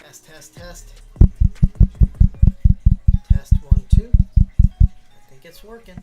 Test, test, test. Test 1, 2. I think it's working.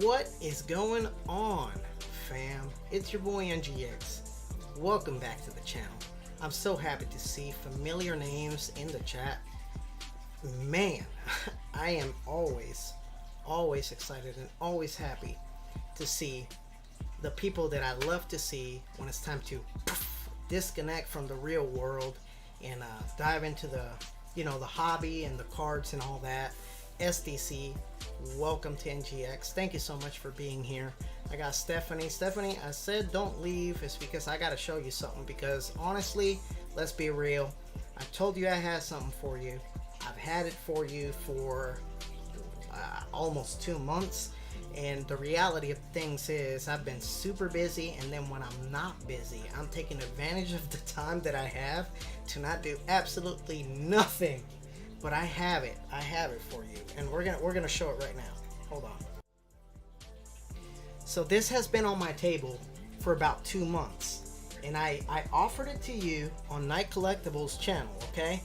What is going on, fam? It's your boy NGX. Welcome back to the channel. I'm so happy to see familiar names in the chat. Man, I am always excited and always happy to see the people that I love to see when it's time to disconnect from the real world and dive into the the hobby and the cards and all that. SDC, welcome to NGX. Thank you so much for being here. I got Stephanie. Stephanie, I said don't leave. It's because I got to show you something, because honestly, let's be real, I told you I had something for you. I've had it for you for almost 2 months, and the reality of things is I've been super busy, and then when I'm not busy, I'm taking advantage of the time that I have to not do absolutely nothing. But I have it for you, and we're gonna show it right now. Hold on. So this has been on my table for about 2 months, and I offered it to you on Night Collectibles channel. Okay,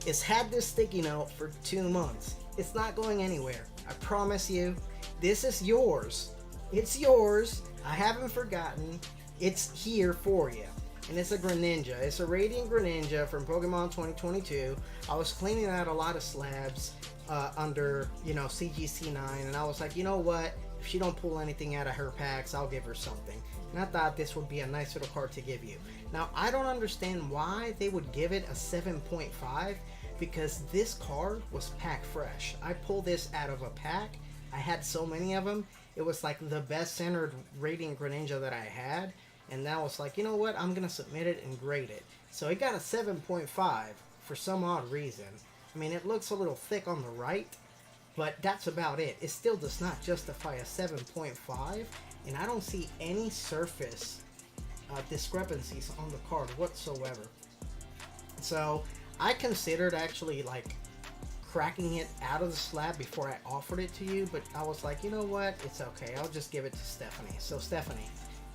it's had this sticky note for 2 months. It's not going anywhere. I promise you. This is yours. It's yours. I haven't forgotten. It's here for you. And it's a Greninja. It's a Radiant Greninja from Pokemon 2022. I was cleaning out a lot of slabs under, CGC 9, and I was like, you know what? If she don't pull anything out of her packs, I'll give her something. And I thought this would be a nice little card to give you. Now, I don't understand why they would give it a 7.5, because this card was pack fresh. I pulled this out of a pack. I had so many of them. It was like the best centered Radiant Greninja that I had. And now it's like, you know what? I'm going to submit it and grade it. So it got a 7.5 for some odd reason. I mean, it looks a little thick on the right, but that's about it. It still does not justify a 7.5. And I don't see any surface discrepancies on the card whatsoever. So I considered actually like cracking it out of the slab before I offered it to you. But I was like, you know what? It's okay. I'll just give it to Stephanie. So Stephanie,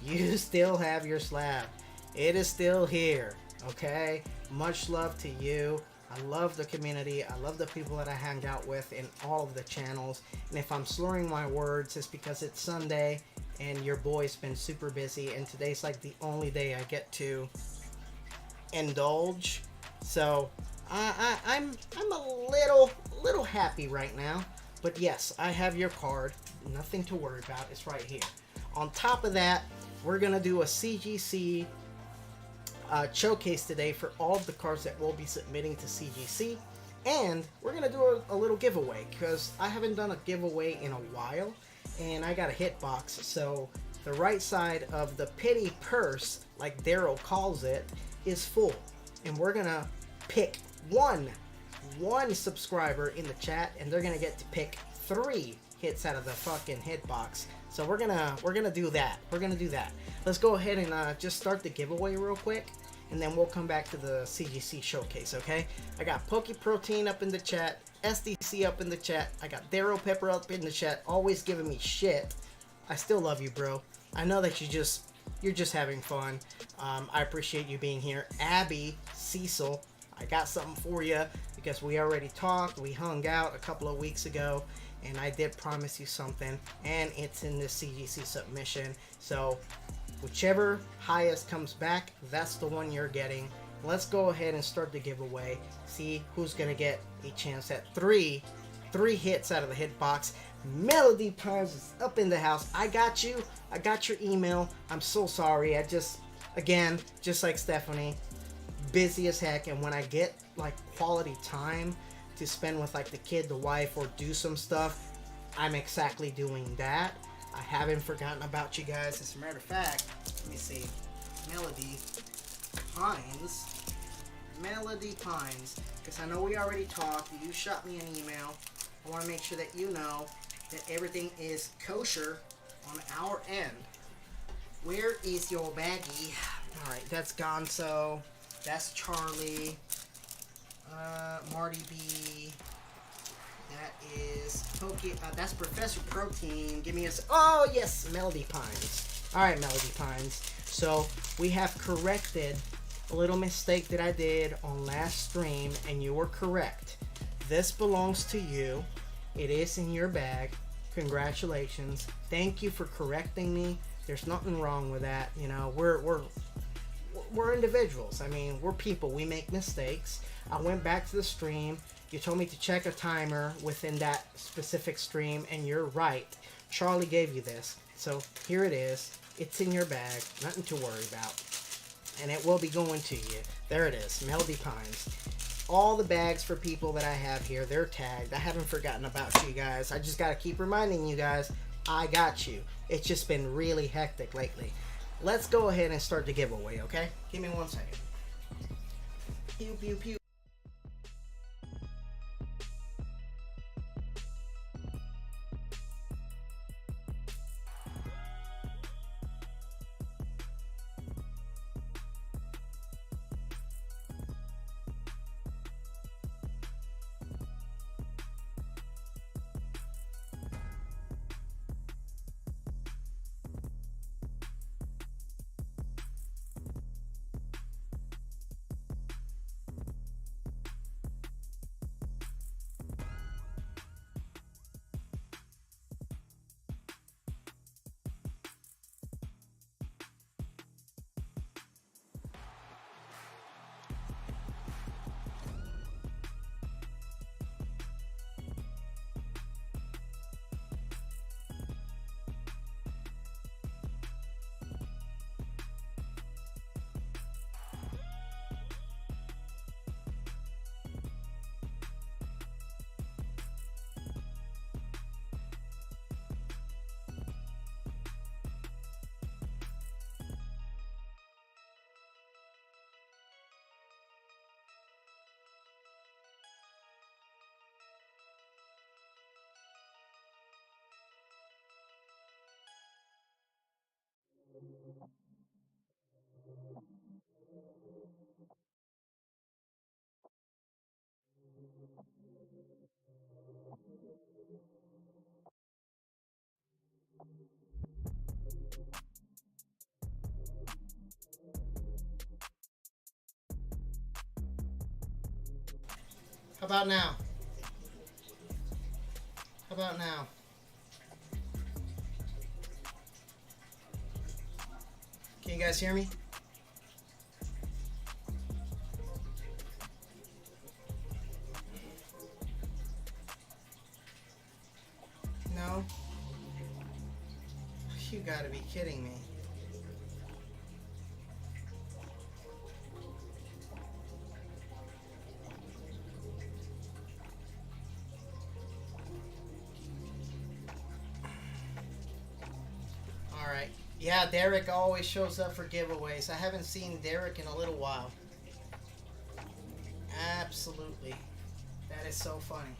you still have your slab. It is still here, okay? Much love to you. I love the community. I love the people that I hang out with in all of the channels. And if I'm slurring my words, it's because it's Sunday and your boy's been super busy, and today's like the only day I get to indulge. So I'm a little happy right now. But yes, I have your card. Nothing to worry about. It's right here. On top of that, we're going to do a CGC showcase today for all of the cards that we'll be submitting to CGC. And we're going to do a little giveaway, because I haven't done a giveaway in a while. And I got a hitbox. So the right side of the pity purse, like Daryl calls it, is full. And we're going to pick one subscriber in the chat, and they're going to get to pick 3 hits out of the fucking hitbox. So we're gonna do that. Let's go ahead and just start the giveaway real quick, and then we'll come back to the CGC showcase. Okay? I got Poke Protein up in the chat, SDC up in the chat. I got Darrow Pepper up in the chat, always giving me shit. I still love you, bro. I know that you're just having fun. I appreciate you being here. Abby, Cecil, I got something for you, because we already talked. We hung out a couple of weeks ago, and I did promise you something, and it's in this CGC submission. So whichever highest comes back, that's the one you're getting. Let's go ahead and start the giveaway. See who's gonna get a chance at three hits out of the hitbox. Melody Pines is up in the house. I got you. I got your email. I'm so sorry. I just like Stephanie, busy as heck, and when I get like quality time to spend with like the kid, the wife, or do some stuff, I'm exactly doing that. I haven't forgotten about you guys. As a matter of fact, let me see. Melody Pines, because I know we already talked. You shot me an email. I want to make sure that you know that everything is kosher on our end. Where is your baggie? Alright, that's Gonzo. That's Charlie. Marty B. That is that's Professor Protein. Give me a... Oh, yes! Melody Pines. Alright, Melody Pines. So, we have corrected a little mistake that I did on last stream, and you were correct. This belongs to you. It is in your bag. Congratulations. Thank you for correcting me. There's nothing wrong with that. You know, we're individuals. I mean, we're people. We make mistakes. I went back to the stream. You told me to check a timer within that specific stream, and you're right. Charlie gave you this. So here it is. It's in your bag. Nothing to worry about. And it will be going to you. There it is. Melody Pines. All the bags for people that I have here, they're tagged. I haven't forgotten about you guys. I just got to keep reminding you guys, I got you. It's just been really hectic lately. Let's go ahead and start the giveaway, okay? Give me 1 second. Pew, pew, pew. How about now? How about now? Can you guys hear me? No? You gotta be kidding me. Alright. Yeah, Derek always shows up for giveaways. I haven't seen Derek in a little while. Absolutely. That is so funny.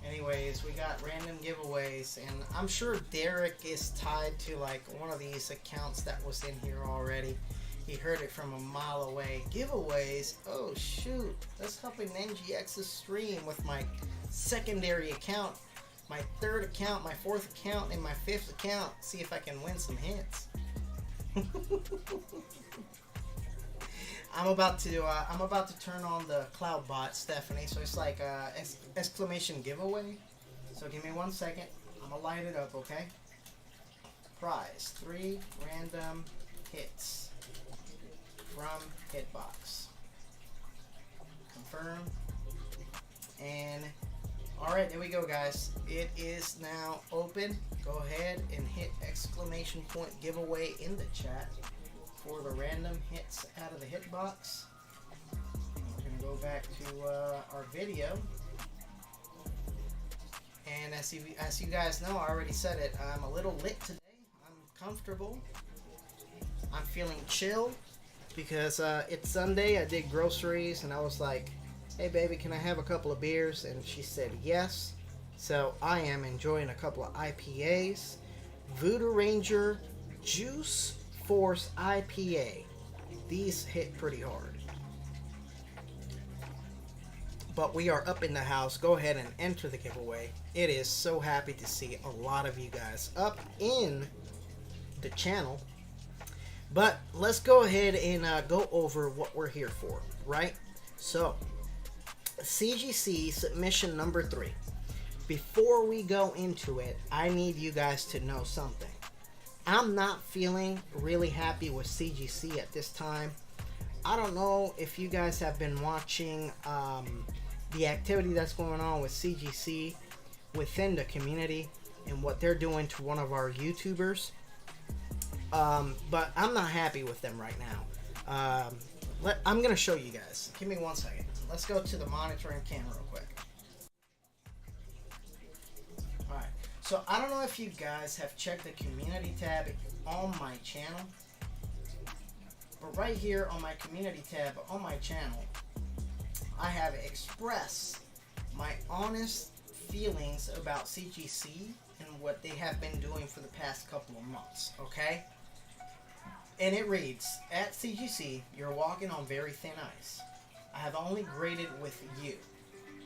Anyways, we got random giveaways, and I'm sure Derek is tied to like one of these accounts that was in here already. He heard it from a mile away. Giveaways? Oh shoot, that's helping NGX's stream with my secondary account, my third account, my fourth account, and my fifth account. See if I can win some hits. I'm about to turn on the cloud bot, Stephanie. So it's like exclamation giveaway. So give me 1 second. I'm gonna light it up, okay? Prize 3 random hits from Hitbox. Confirm. And all right, there we go, guys. It is now open. Go ahead and hit exclamation point giveaway in the chat for the random hits out of the hitbox. We're gonna go back to our video, and as you guys know, I already said it. I'm a little lit today. I'm comfortable. I'm feeling chill because it's Sunday. I did groceries, and I was like, "Hey, baby, can I have a couple of beers?" And she said yes. So I am enjoying a couple of IPAs. Voodoo Ranger Juice Force IPA. These hit pretty hard. But we are up in the house. Go ahead and enter the giveaway. It is so happy to see a lot of you guys up in the channel. But let's go ahead and go over what we're here for, right? So, CGC submission number 3. before we go into it, I need you guys to know something. I'm not feeling really happy with CGC at this time. I don't know if you guys have been watching the activity that's going on with CGC within the community and what they're doing to one of our YouTubers. But I'm not happy with them right now. I'm going to show you guys. Give me 1 second. Let's go to the monitoring camera real quick. Alright, so I don't know if you guys have checked the community tab on my channel. But right here on my community tab on my channel, I have expressed my honest feelings about CGC and what they have been doing for the past couple of months, okay? And it reads, at CGC, you're walking on very thin ice. I have only graded with you.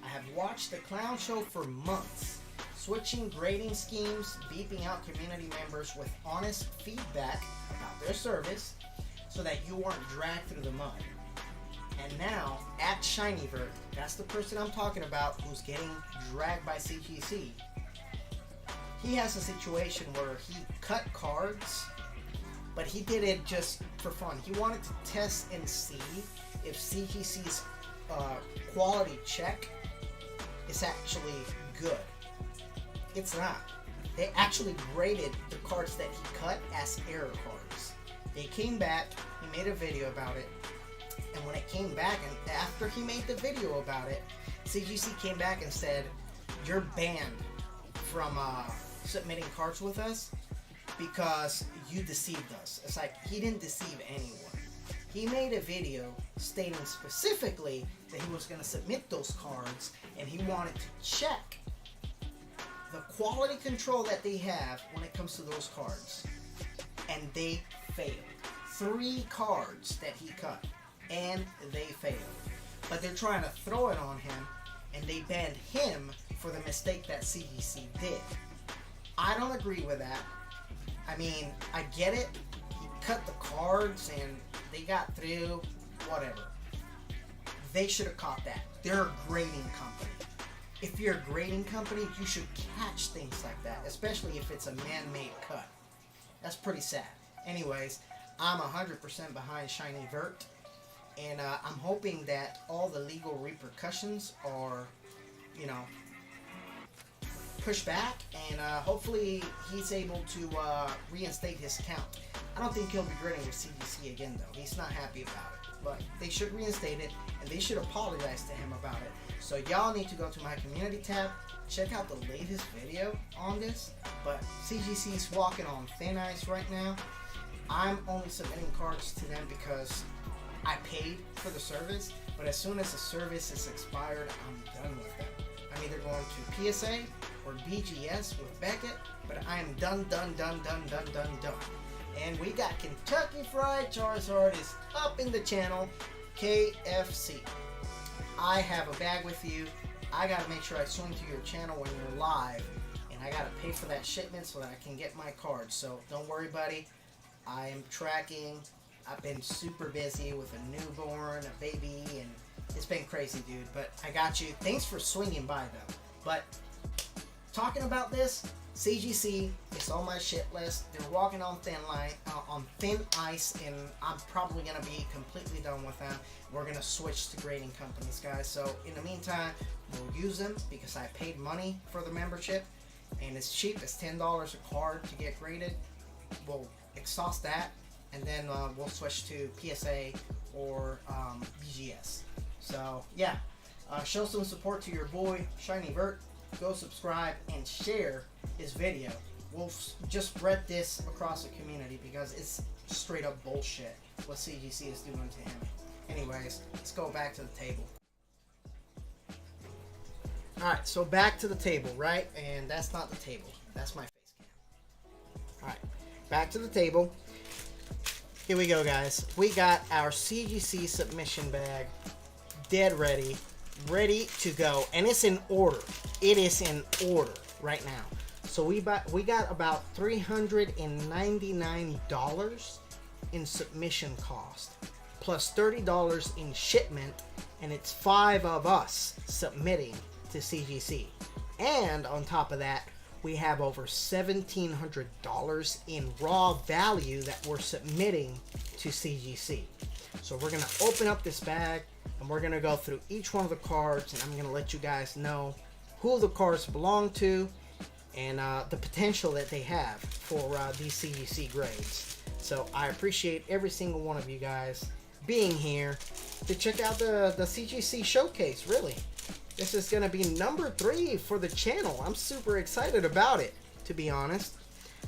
I have watched the clown show for months, switching grading schemes, beeping out community members with honest feedback about their service so that you weren't dragged through the mud. And now, at ShinyVert, that's the person I'm talking about who's getting dragged by CGC. He has a situation where he cut cards, but he did it just for fun. He wanted to test and see if CGC's quality check is actually good. It's not. They actually graded the cards that he cut as error cards. They came back, he made a video about it, and when it came back, and after he made the video about it, CGC came back and said, you're banned from submitting cards with us because you deceived us. It's like, he didn't deceive anyone. He made a video stating specifically that he was going to submit those cards and he wanted to check the quality control that they have when it comes to those cards. And they failed. 3 cards that he cut, and they failed. But they're trying to throw it on him, and they banned him for the mistake that CGC did. I don't agree with that. I mean, I get it. He cut the cards, and they got through, whatever. They should have caught that. They're a grading company. If you're a grading company, you should catch things like that, especially if it's a man-made cut. That's pretty sad. Anyways, I'm 100% behind ShinyVert, and I'm hoping that all the legal repercussions are, you know, pushed back, and hopefully he's able to reinstate his account. I don't think he'll be grading with CGC again, though. He's not happy about it, but they should reinstate it, and they should apologize to him about it. So y'all need to go to my community tab, check out the latest video on this, but CGC is walking on thin ice right now. I'm only submitting cards to them because I paid for the service, but as soon as the service is expired, I'm done with them. I'm either going to PSA or BGS with Beckett, but I am done. And we got Kentucky Fried Charizard is up in the channel, KFC. I have a bag with you. I gotta make sure I swing to your channel when you're live, and I gotta pay for that shipment so that I can get my card. So don't worry, buddy. I am tracking. I've been super busy with a newborn, a baby, and it's been crazy, dude. But I got you. Thanks for swinging by, though. But talking about this, CGC is on my shit list. They're walking on thin ice, and I'm probably gonna be completely done with them. We're gonna switch to grading companies, guys. So in the meantime, we'll use them because I paid money for the membership, and it's cheap. It's $10 a card to get graded. We'll exhaust that, and then we'll switch to PSA or BGS. So yeah, show some support to your boy ShinyVert. Go subscribe and share this video. We'll just spread this across the community because it's straight up bullshit what CGC is doing to him. Anyways, let's go back to the table. Alright, so back to the table, right? And that's not the table. That's my face cam. Alright, back to the table. Here we go, guys. We got our CGC submission bag dead ready to go, and it's in order. It is in order right now. So we got about $399 in submission cost, plus $30 in shipment, and it's 5 of us submitting to CGC. And on top of that, we have over $1,700 in raw value that we're submitting to CGC. So we're going to open up this bag and we're going to go through each one of the cards, and I'm going to let you guys know who the cards belong to and the potential that they have for these CGC grades. So I appreciate every single one of you guys being here to check out the CGC showcase. Really, this is going to be number 3 for the channel. I'm super excited about it, to be honest.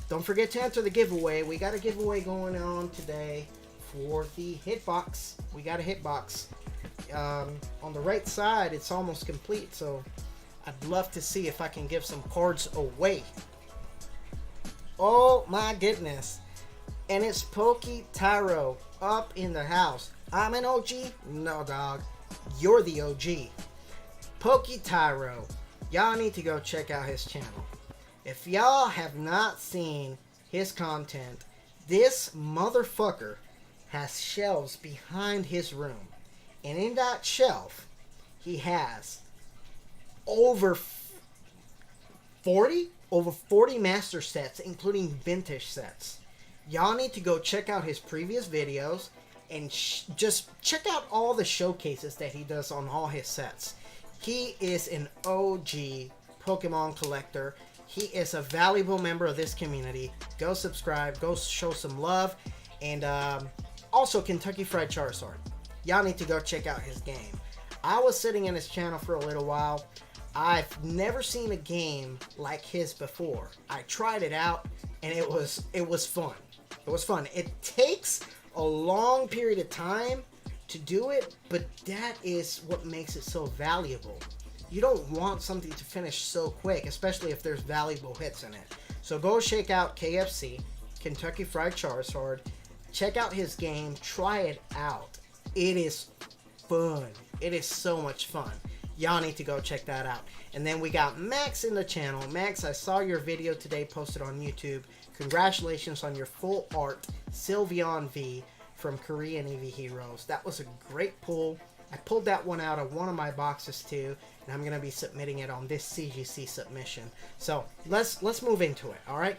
Don't forget to enter the giveaway. We got a giveaway going on today for the hitbox. We got a hitbox. On the right side, it's almost complete, so I'd love to see if I can give some cards away. Oh my goodness. And it's Pokey Tyro up in the house. I'm an OG? No, dog. You're the OG. Pokey Tyro. Y'all need to go check out his channel. If y'all have not seen his content, this motherfucker has shelves behind his room. And in that shelf, he has over 40 master sets, including vintage sets. Y'all need to go check out his previous videos and just check out all the showcases that he does on all his sets. He is an OG Pokemon collector. He is a valuable member of this community. Go subscribe, go show some love, and also Kentucky Fried Charizard. Y'all need to go check out his game. I was sitting in his channel for a little while. I've never seen a game like his before. I tried it out and it was fun. It was fun. It takes a long period of time to do it, but that is what makes it so valuable. You don't want something to finish so quick, especially if there's valuable hits in it. So go check out KFC, Kentucky Fried Charizard. Check out his game. Try it out. It is fun. It is so much fun. Y'all need to go check that out. And then we got Max in the channel. Max, I saw your video today posted on YouTube. Congratulations on your full art Sylveon V from Korean EV Heroes. That was a great pull. I pulled that one out of one of my boxes too, and I'm going to be submitting it on this CGC submission. So let's move into it, all right?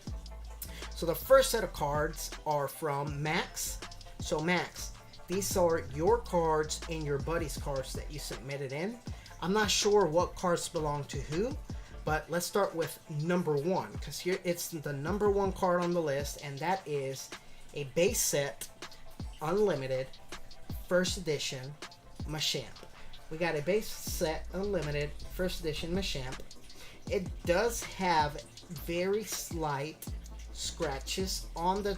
So the first set of cards are from Max. So Max, these are your cards and your buddy's cards that you submitted in. I'm not sure what cards belong to who, but let's start with number 1, because here it's the number 1 card on the list, and that is a base set, unlimited, first edition Machamp. We got a base set, unlimited, first edition Machamp. It does have very slight scratches on the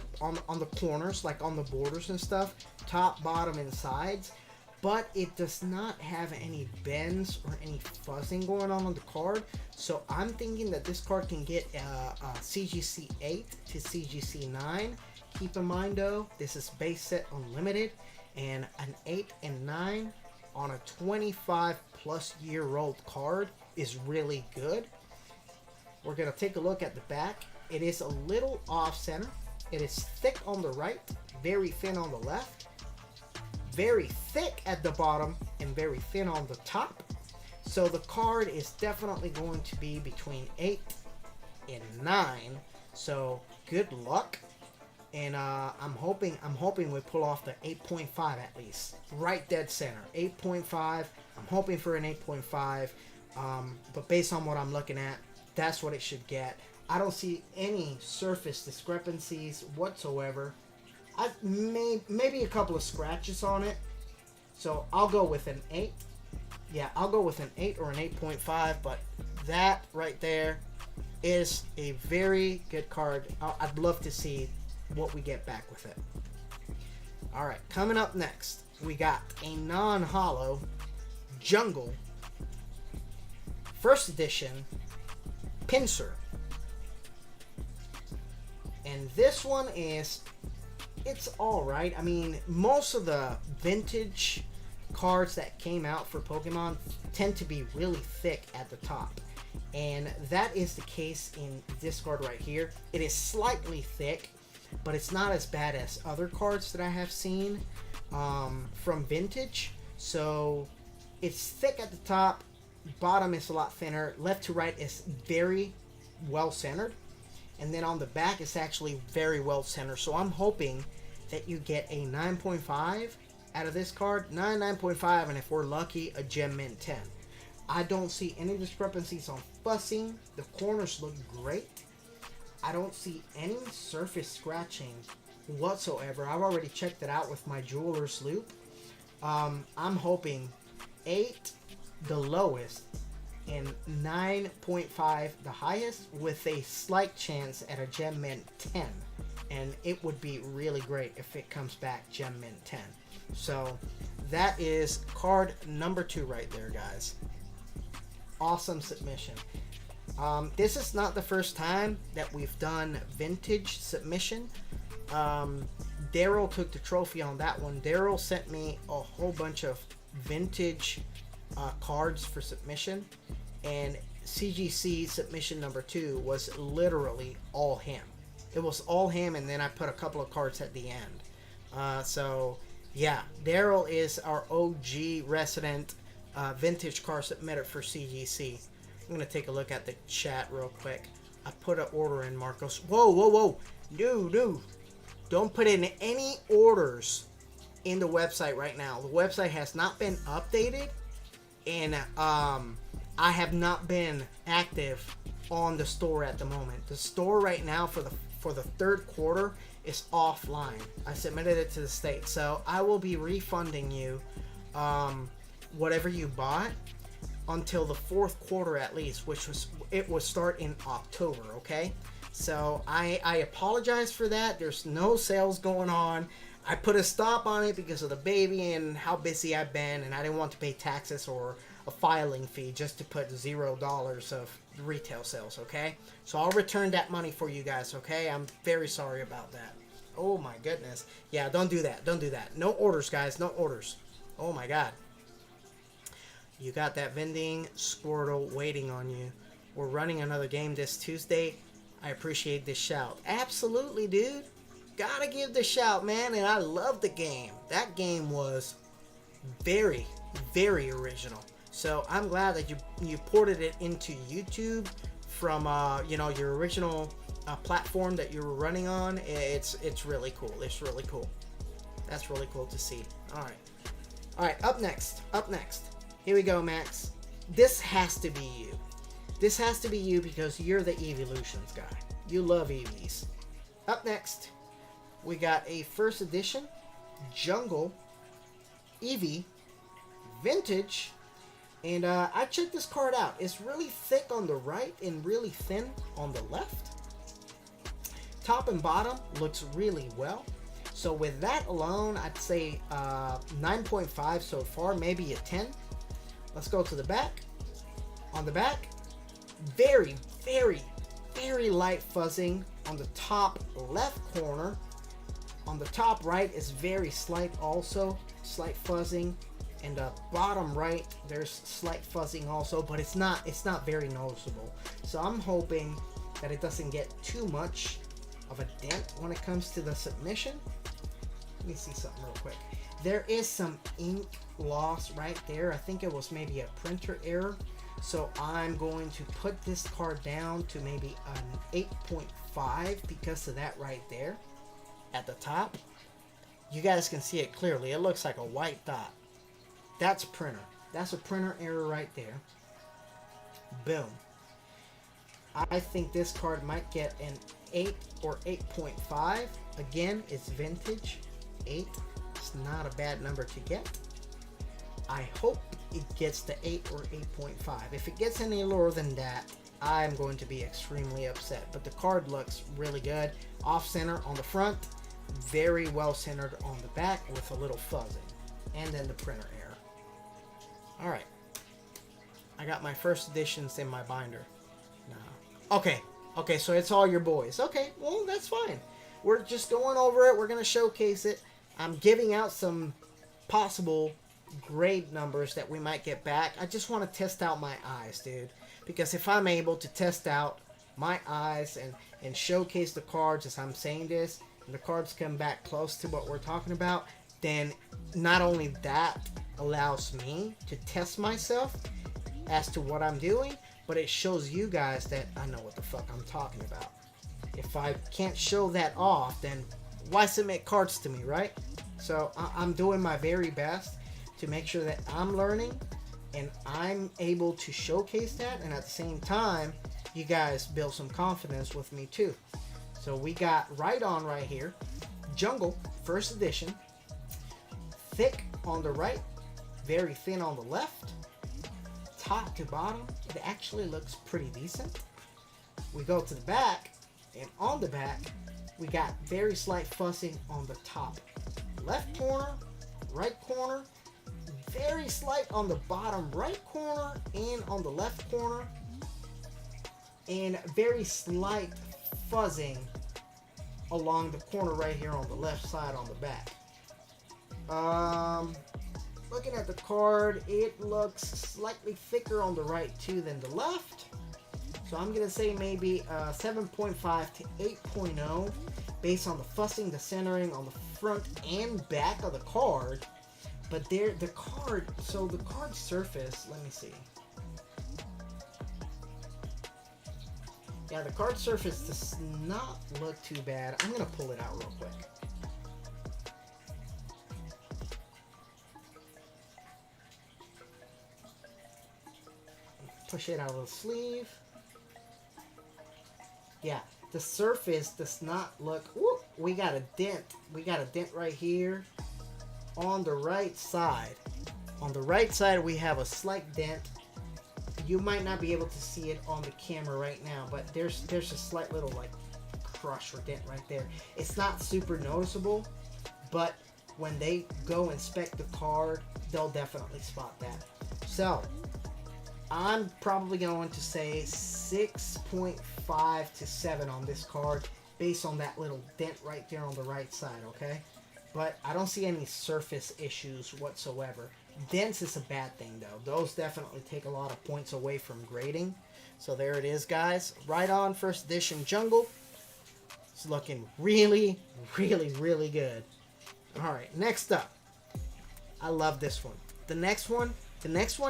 corners, like on the borders and stuff, top, bottom, and sides, but it does not have any bends or any fuzzing going on the card. So I'm thinking that this card can get a CGC 8 to CGC 9. Keep in mind though, this is base set unlimited, and an 8 and 9 on a 25 plus year old card is really good. We're gonna take a look at the back. It is a little off center. It is thick on the right, very thin on the left, very thick at the bottom, and very thin on the top. So the card is definitely going to be between 8 and 9. So good luck. And I'm hoping we pull off the 8.5 at least. Right dead center. 8.5. I'm hoping for an 8.5. But based on what I'm looking at, that's what it should get. I don't see any surface discrepancies whatsoever. Maybe a couple of scratches on it. So I'll go with an 8. Yeah, I'll go with an 8 or an 8.5. But that right there is a very good card. I'd love to see what we get back with it. Alright, coming up next, we got a non-holo Jungle first edition Pinsir. And this one it's alright. I mean, most of the vintage cards that came out for Pokemon tend to be really thick at the top. And that is the case in this card right here. It is slightly thick, but it's not as bad as other cards that I have seen from vintage. So it's thick at the top, bottom is a lot thinner. Left to right is very well centered. And then on the back it's actually very well centered. So I'm hoping that you get a 9.5 out of this card. 9.5, and if we're lucky, a Gem Mint 10. I don't see any discrepancies on fussing. The corners look great. I don't see any surface scratching whatsoever. I've already checked it out with my jeweler's loop. I'm hoping 8 the lowest and 9.5 the highest, with a slight chance at a Gem Mint 10. And it would be really great if it comes back Gem Mint 10. So that is card number 2 right there, guys. Awesome submission. This is not the first time that we've done vintage submission. Daryl took the trophy on that one. Daryl sent me a whole bunch of vintage cards for submission, and CGC submission number 2 was literally all him. It was all him, and then I put a couple of cards at the end. So yeah, Daryl is our OG resident vintage card submitter for CGC. I'm gonna take a look at the chat real quick. I put an order in, Marcos. Whoa. No. Don't put in any orders in the website right now. The website has not been updated, and I have not been active on the store at the moment. The store right now for the third quarter is offline. I submitted it to the state, so I will be refunding you whatever you bought until the fourth quarter at least, which will start in October. Okay, so I apologize for that. There's no sales going on. I put a stop on it because of the baby and how busy I've been, and I didn't want to pay taxes or a filing fee just to put $0 of retail sales. Okay, so I'll return that money for you guys. Okay, I'm very sorry about that. Oh my goodness. Yeah, don't do that. Don't do that. No orders, guys. No orders. Oh my god. You got that vending Squirtle waiting on you. We're running another game this Tuesday. I appreciate this shout. Absolutely, dude. Gotta give the shout, man. And I love the game. That game was very, very original. So I'm glad that you ported it into YouTube from your original platform that you were running on. It's really cool. It's really cool. That's really cool to see. All right. Up next. Here we go, Max. This has to be you. This has to be you because you're the Evolutions guy. You love EVs. Up next, we got a first edition Jungle EV Vintage. And I checked this card out. It's really thick on the right and really thin on the left. Top and bottom looks really well. So with that alone, I'd say 9.5 so far, maybe a 10. Let's go to the back. On the back, very, very, very light fuzzing on the top left corner. On the top right is very slight also, slight fuzzing. And the bottom right, there's slight fuzzing also, but it's not very noticeable. So I'm hoping that it doesn't get too much of a dent when it comes to the submission. Let me see something real quick. There is some ink loss right there. I think it was maybe a printer error. So I'm going to put this card down to maybe an 8.5 because of that right there at the top. You guys can see it clearly. It looks like a white dot. That's a printer. That's a printer error right there. Boom. I think this card might get an 8 or 8.5. Again, it's vintage. 8. It's not a bad number to get. I hope it gets to 8 or 8.5. If it gets any lower than that, I'm going to be extremely upset. But the card looks really good. Off center on the front. Very well centered on the back with a little fuzzing. And then the printer error. Alright. I got my first editions in my binder. No. Okay, so it's all your boys. Okay, well, that's fine. We're just going over it. We're going to showcase it. I'm giving out some possible grade numbers that we might get back. I just want to test out my eyes, dude. Because if I'm able to test out my eyes and showcase the cards as I'm saying this, and the cards come back close to what we're talking about, then not only that allows me to test myself, as to what I'm doing, but it shows you guys that I know what the fuck I'm talking about. If I can't show that off, then why submit cards to me, right? So I'm doing my very best to make sure that I'm learning and I'm able to showcase that, and at the same time, you guys build some confidence with me too. So we got right on right here, Jungle, first edition, thick on the right, very thin on the left, top to bottom, it actually looks pretty decent. We go to the back, and on the back, we got very slight fuzzing on the top left corner, right corner, very slight on the bottom right corner and on the left corner, and very slight fuzzing along the corner right here on the left side on the back. Looking at the card, it looks slightly thicker on the right too than the left. So I'm gonna say maybe 7.5 to 8.0 based on the fuzzing, the centering on the front and back of the card. But the card surface, let me see. Yeah, the card surface does not look too bad. I'm gonna pull it out real quick. Push it out of the sleeve. Yeah, the surface does not look. Whoop, we got a dent. We got a dent right here on the right side. On the right side, we have a slight dent. You might not be able to see it on the camera right now, but there's a slight little like crush or dent right there. It's not super noticeable, but when they go inspect the card, they'll definitely spot that. So I'm probably going to say 6.5 to 7 on this card based on that little dent right there on the right side, okay? But I don't see any surface issues whatsoever. Dents is a bad thing though. Those definitely take a lot of points away from grading. So there it is, guys. Right on first edition Jungle. It's looking really, really, really good. Alright, next up. I love this one. The next one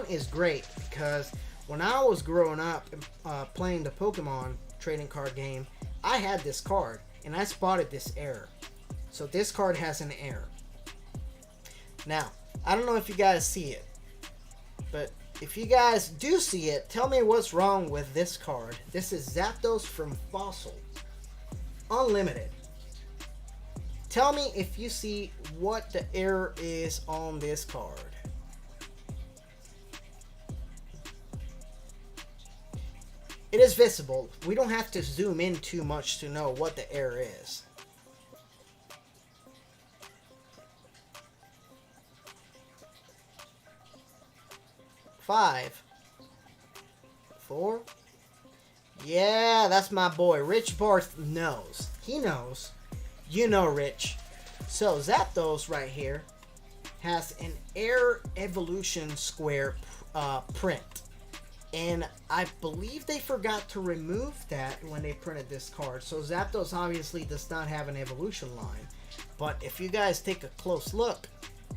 is great because when I was growing up playing the Pokemon trading card game, I had this card and I spotted this error. So this card has an error. Now, I don't know if you guys see it, but if you guys do see it, tell me what's wrong with this card. This is Zapdos from Fossil Unlimited. Tell me if you see what the error is on this card. It is visible. We don't have to zoom in too much to know what the error is. 5, 4. Yeah, that's my boy. Rich Barth knows. He knows. You know Rich. So Zapdos right here has an Air Evolution Square print. And I believe they forgot to remove that when they printed this card. So Zapdos obviously does not have an evolution line. But if you guys take a close look,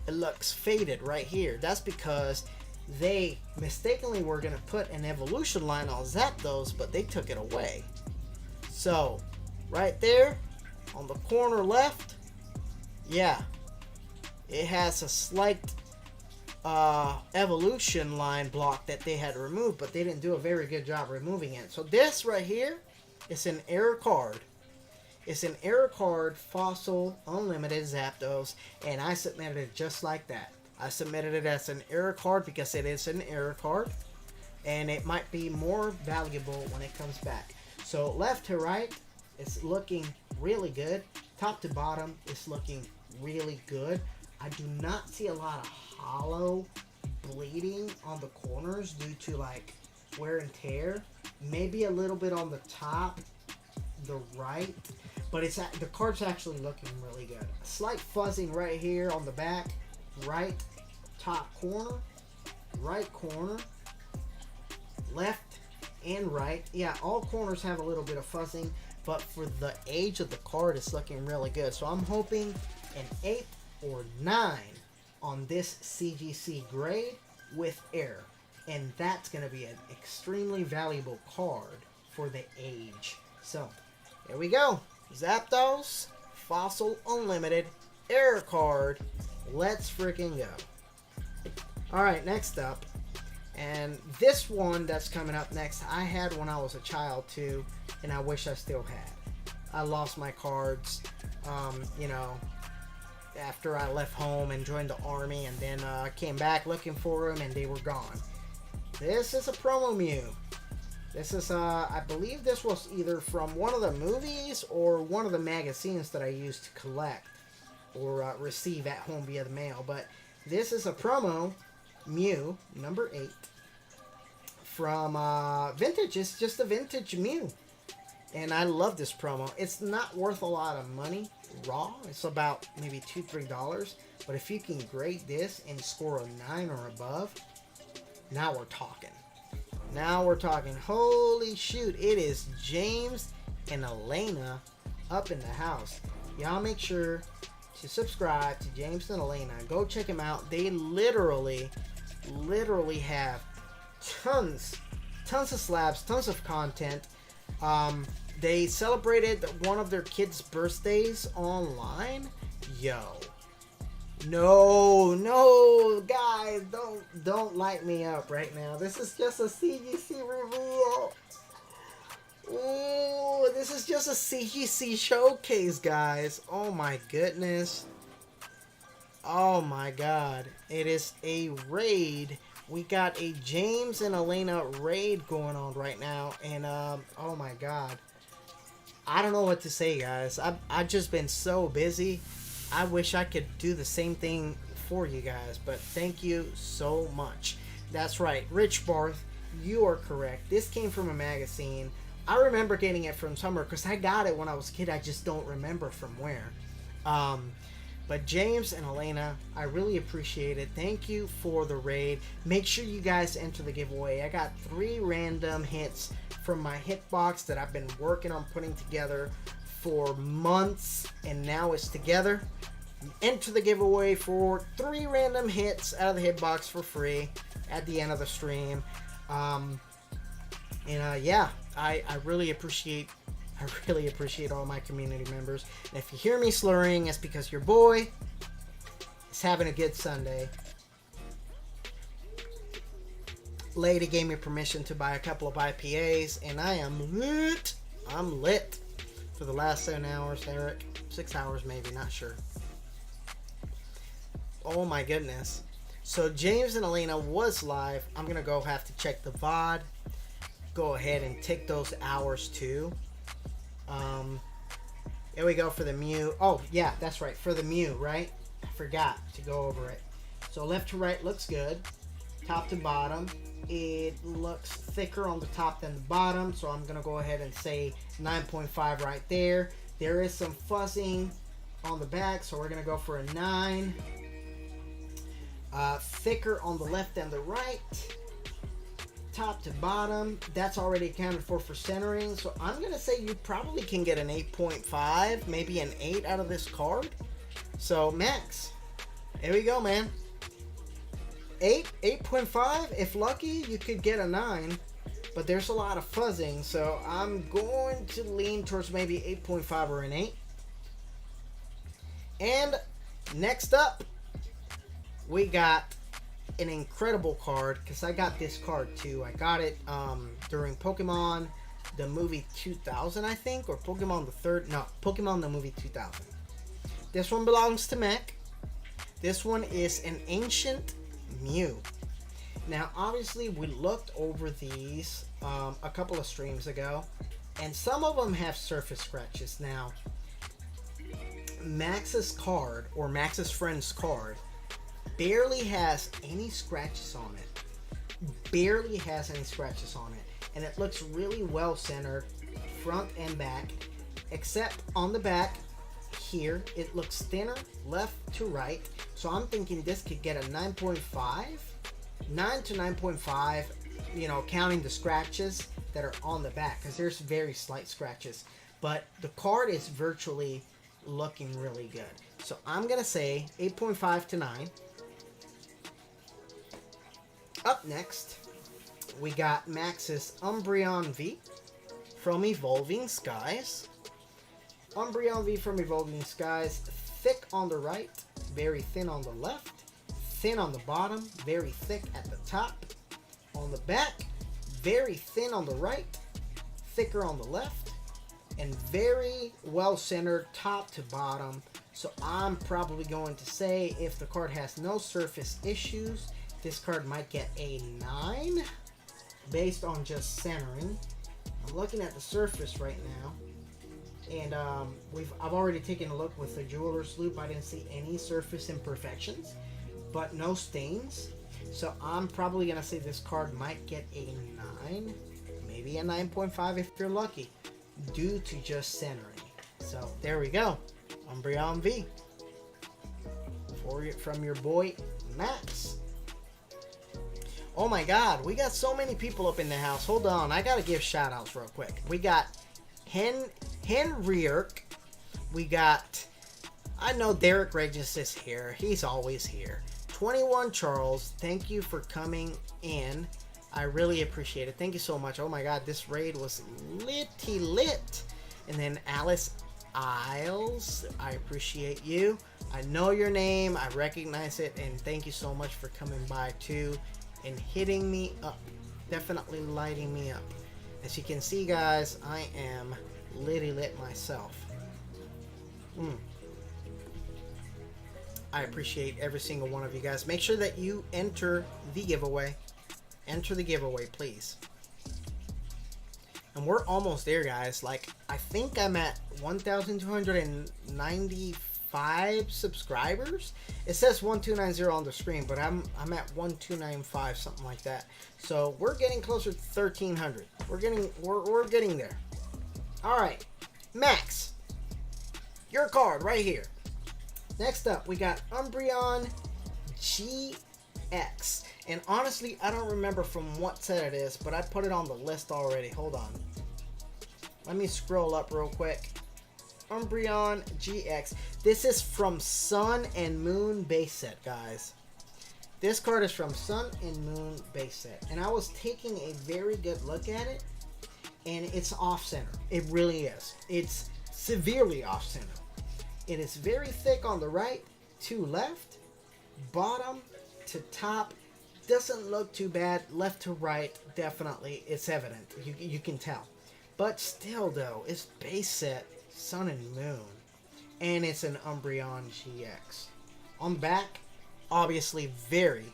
it looks faded right here. That's because they mistakenly were going to put an evolution line on Zapdos, but they took it away. So, right there, on the corner left, yeah, it has a slight evolution line block that they had removed, but they didn't do a very good job removing it. So this right here is an error card. It's an error card, Fossil Unlimited Zapdos, and I submitted it just like that. I submitted it as an error card because it is an error card, and it might be more valuable when it comes back. So left to right, it's looking really good. Top to bottom, it's looking really good. I do not see a lot of hollow bleeding on the corners due to like wear and tear. Maybe a little bit on the top, the right, but the card's actually looking really good. Slight fuzzing right here on the back, right top corner, right corner, left and right. Yeah, all corners have a little bit of fuzzing, but for the age of the card, it's looking really good. So I'm hoping an 8 or 9 on this CGC grade with error. and that's going to be an extremely valuable card for the age. So, here we go. Zapdos, Fossil Unlimited, Error Card. Let's freaking go. Alright, next up. And this one that's coming up next, I had when I was a child too, and I wish I still had. I lost my cards, you know, after I left home and joined the army, and then I came back looking for them and they were gone. This is a promo Mew. This is, I believe this was either from one of the movies or one of the magazines that I used to collect or receive at home via the mail. But this is a promo Mew, number 8, from Vintage. It's just a Vintage Mew. And I love this promo. It's not worth a lot of money raw. It's about maybe $2-3. But if you can grade this and score a 9 or above, now we're talking. Now we're talking. Holy shoot. It is James and Elena up in the house. Y'all make sure to subscribe to James and Elena. Go check them out. They literally have tons of slabs, tons of content. They celebrated one of their kids' birthdays online. Yo. No, guys, don't light me up right now. This is just a CGC reveal. Ooh, this is just a CGC showcase, guys. Oh my goodness. Oh my god. It is a raid. We got a James and Elena raid going on right now. And, oh my god. I don't know what to say, guys. I've just been so busy. I wish I could do the same thing for you guys, but thank you so much. That's right, Rich Barth, you are correct. This came from a magazine. I remember getting it from somewhere because I got it when I was a kid. I just don't remember from where. But James and Elena, I really appreciate it. Thank you for the raid. Make sure you guys enter the giveaway. I got 3 random hits from my hitbox that I've been working on putting together for months, and now it's together. Enter the giveaway for 3 random hits out of the hitbox for free at the end of the stream. Yeah, I really appreciate all my community members. And if you hear me slurring, it's because your boy is having a good Sunday. Lady gave me permission to buy a couple of IPAs, and I am lit. I'm lit for the last 7 hours, Eric. 6 hours maybe, not sure. Oh my goodness. So James and Elena was live. I'm going to have to check the VOD. Go ahead and take those hours too. There we go for the Mew. Oh, yeah, that's right. For the Mew, right? I forgot to go over it. So left to right looks good. Top to bottom. It looks thicker on the top than the bottom. So I'm going to go ahead and say 9.5 right there. There is some fuzzing on the back. So we're going to go for a 9. Thicker on the left than the right. Top to bottom, that's already accounted for centering. So I'm going to say you probably can get an 8.5, maybe an 8 out of this card. So Max, here we go, man. 8.5. If lucky, you could get a 9. But there's a lot of fuzzing, so I'm going to lean towards maybe 8.5 or an 8. And next up, we got an incredible card, because I got this card too. I got it during Pokemon the movie 2000, I think, or Pokemon the movie 2000. This one belongs to Mac. This one is an ancient Mew. Now obviously we looked over these a couple of streams ago, and some of them have surface scratches. Now Max's card, or Max's friend's card, barely has any scratches on it. Barely has any scratches on it. And it looks really well centered, front and back. Except on the back here, it looks thinner left to right. So I'm thinking this could get a 9.5. 9 to 9.5, you know, counting the scratches that are on the back. Because there's very slight scratches. But the card is virtually looking really good. So I'm going to say 8.5 to 9. Up next, we got Max's Umbreon V from Evolving Skies. Umbreon V from Evolving Skies, thick on the right, very thin on the left, thin on the bottom, very thick at the top. On the back, very thin on the right, thicker on the left, and very well centered top to bottom. So I'm probably going to say if the card has no surface issues, this card might get a 9 based on just centering. I'm looking at the surface right now, and I've already taken a look with the jeweler's loop. I didn't see any surface imperfections, but no stains. So I'm probably going to say this card might get a 9, maybe a 9.5 if you're lucky, due to just centering. So there we go. Umbreon V. From your boy, Max. Oh my god, we got so many people up in the house. Hold on, I got to give shout outs real quick. We got Henriark. We got, I know Derek Regis is here. He's always here. 21 Charles, thank you for coming in. I really appreciate it. Thank you so much. Oh my god, this raid was litty lit. And then Alice Isles, I appreciate you. I know your name, I recognize it, and thank you so much for coming by too and hitting me up. Definitely lighting me up. As you can see, guys, I am litty lit myself. I appreciate every single one of you guys. Make sure that you enter the giveaway. Enter the giveaway, please. And we're almost there, guys. Like, I think I'm at 1,295 subscribers. It says 1290 on the screen, but I'm at 1295, something like that. So we're getting closer to 1,300. We're getting there. All right, Max, your card right here. Next up, we got Umbreon GX. And honestly, I don't remember from what set it is, but I put it on the list already. Hold on. Let me scroll up real quick. Umbreon GX. This is from Sun and Moon base set, guys. This card is from Sun and Moon base set. And I was taking a very good look at it, and it's off-center. It really is. It's severely off-center. It is very thick on the right to left, bottom to top. Doesn't look too bad. Left to right, definitely, it's evident. You can tell. But still, though, it's base set Sun and Moon. And it's an Umbreon GX. On back, obviously very,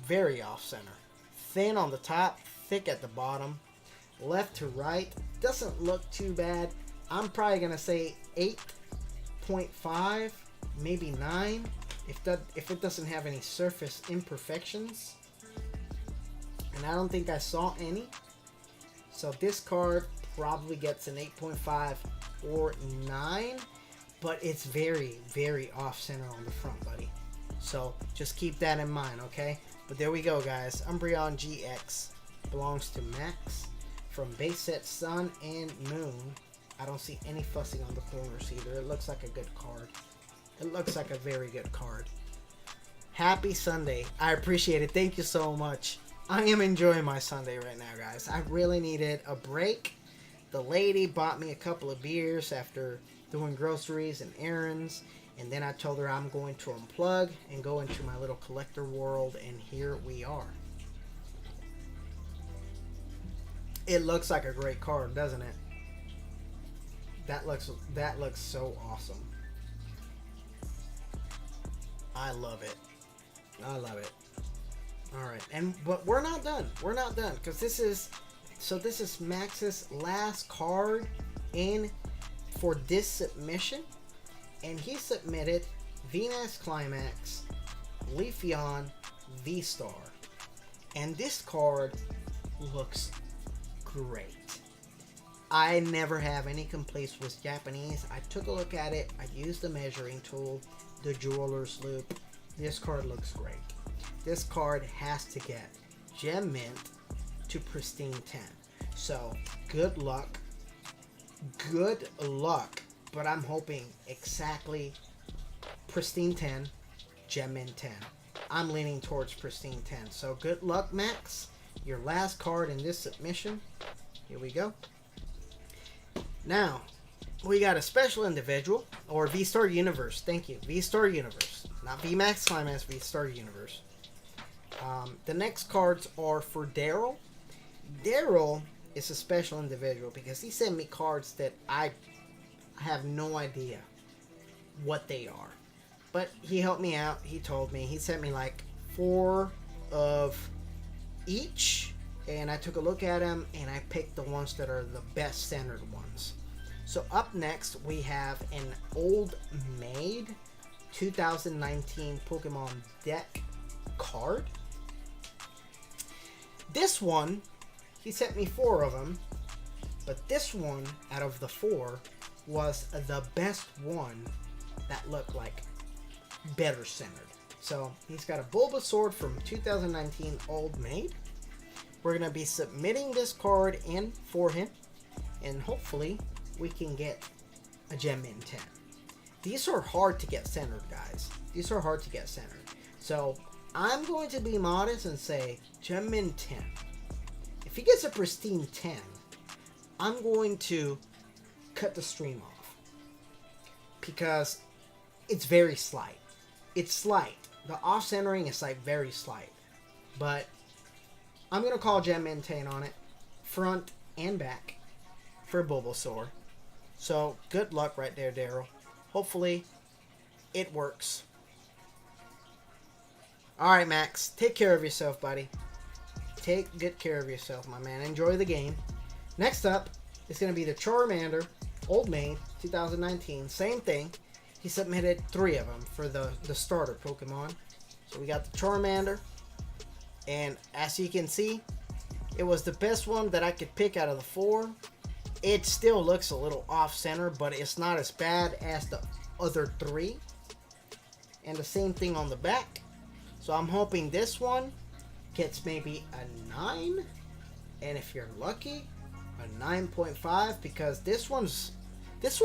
very off-center. Thin on the top, thick at the bottom. Left to right, doesn't look too bad. I'm probably going to say 8.5, maybe 9, if it doesn't have any surface imperfections. And I don't think I saw any. So this card probably gets an 8.5 or 9. But it's very, very off-center on the front, buddy. So just keep that in mind, okay? But there we go, guys. Umbreon GX belongs to Max from base set Sun and Moon. I don't see any fussing on the corners either. It looks like a good card. It looks like a very good card. Happy Sunday. I appreciate it. Thank you so much. I am enjoying my Sunday right now, guys. I really needed a break. The lady bought me a couple of beers after doing groceries and errands. And then I told her I'm going to unplug and go into my little collector world. And here we are. It looks like a great card, doesn't it? That looks so awesome. I love it. I love it. All right, but we're not done. We're not done because this is Max's last card in for this submission, and he submitted Venus Climax, Leafeon V-Star, and this card looks great. I never have any complaints with Japanese. I took a look at it. I used the measuring tool, the jeweler's loop. This card looks great. This card has to get Gem Mint to Pristine 10. So, good luck. Good luck. But I'm hoping exactly Pristine 10, Gem Mint 10. I'm leaning towards Pristine 10. So, good luck, Max. your last card in this submission. Here we go. Now, we got a special individual, or V-Star Universe. Thank you. V-Star Universe. Not V-Max Climax, V-Star Universe. The next cards are for Daryl. Daryl is a special individual because he sent me cards that I have no idea what they are. But he helped me out. He told me. He sent me like 4 of each. And I took a look at them and I picked the ones that are the best centered ones. So up next we have an old made 2019 Pokemon deck card. This one, he sent me 4 of them. But this one out of the 4 was the best one that looked like better centered. So he's got a Bulbasaur from 2019 Old Maid. We're going to be submitting this card in for him, and hopefully we can get a Gem Min 10. These are hard to get centered, guys. These are hard to get centered. So I'm going to be modest and say Gem Min 10. If he gets a pristine 10, I'm going to cut the stream off because it's very slight. It's slight. The off-centering is like very slight. But I'm going to call Gem Min 10 on it. Front and back for Bulbasaur. So good luck right there, Daryl. Hopefully it works. Alright, Max. Take care of yourself, buddy. Take good care of yourself, my man. Enjoy the game. Next up is going to be the Charmander Old Maid 2019. Same thing. He submitted 3 of them for the starter Pokemon. So we got the Charmander. And as you can see, it was the best one that I could pick out of the 4. It still looks a little off-center, but it's not as bad as the other 3. And the same thing on the back. So I'm hoping this one gets maybe a 9. And if you're lucky, a 9.5, because this one's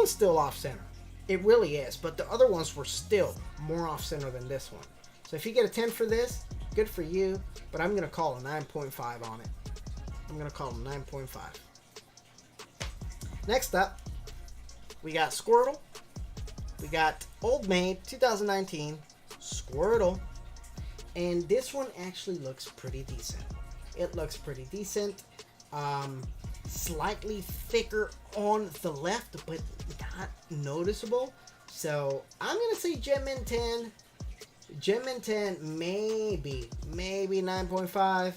still off-center. It really is, but the other ones were still more off-center than this one. So if you get a 10 for this, good for you, but I'm going to call a 9.5 on it. I'm going to call a 9.5. Next up, we got Squirtle. We got Old Maid 2019 Squirtle. And this one actually looks pretty decent. It looks pretty decent. Slightly thicker on the left, but not noticeable. So I'm going to say Gem Min 10. Gem Min 10, maybe 9.5.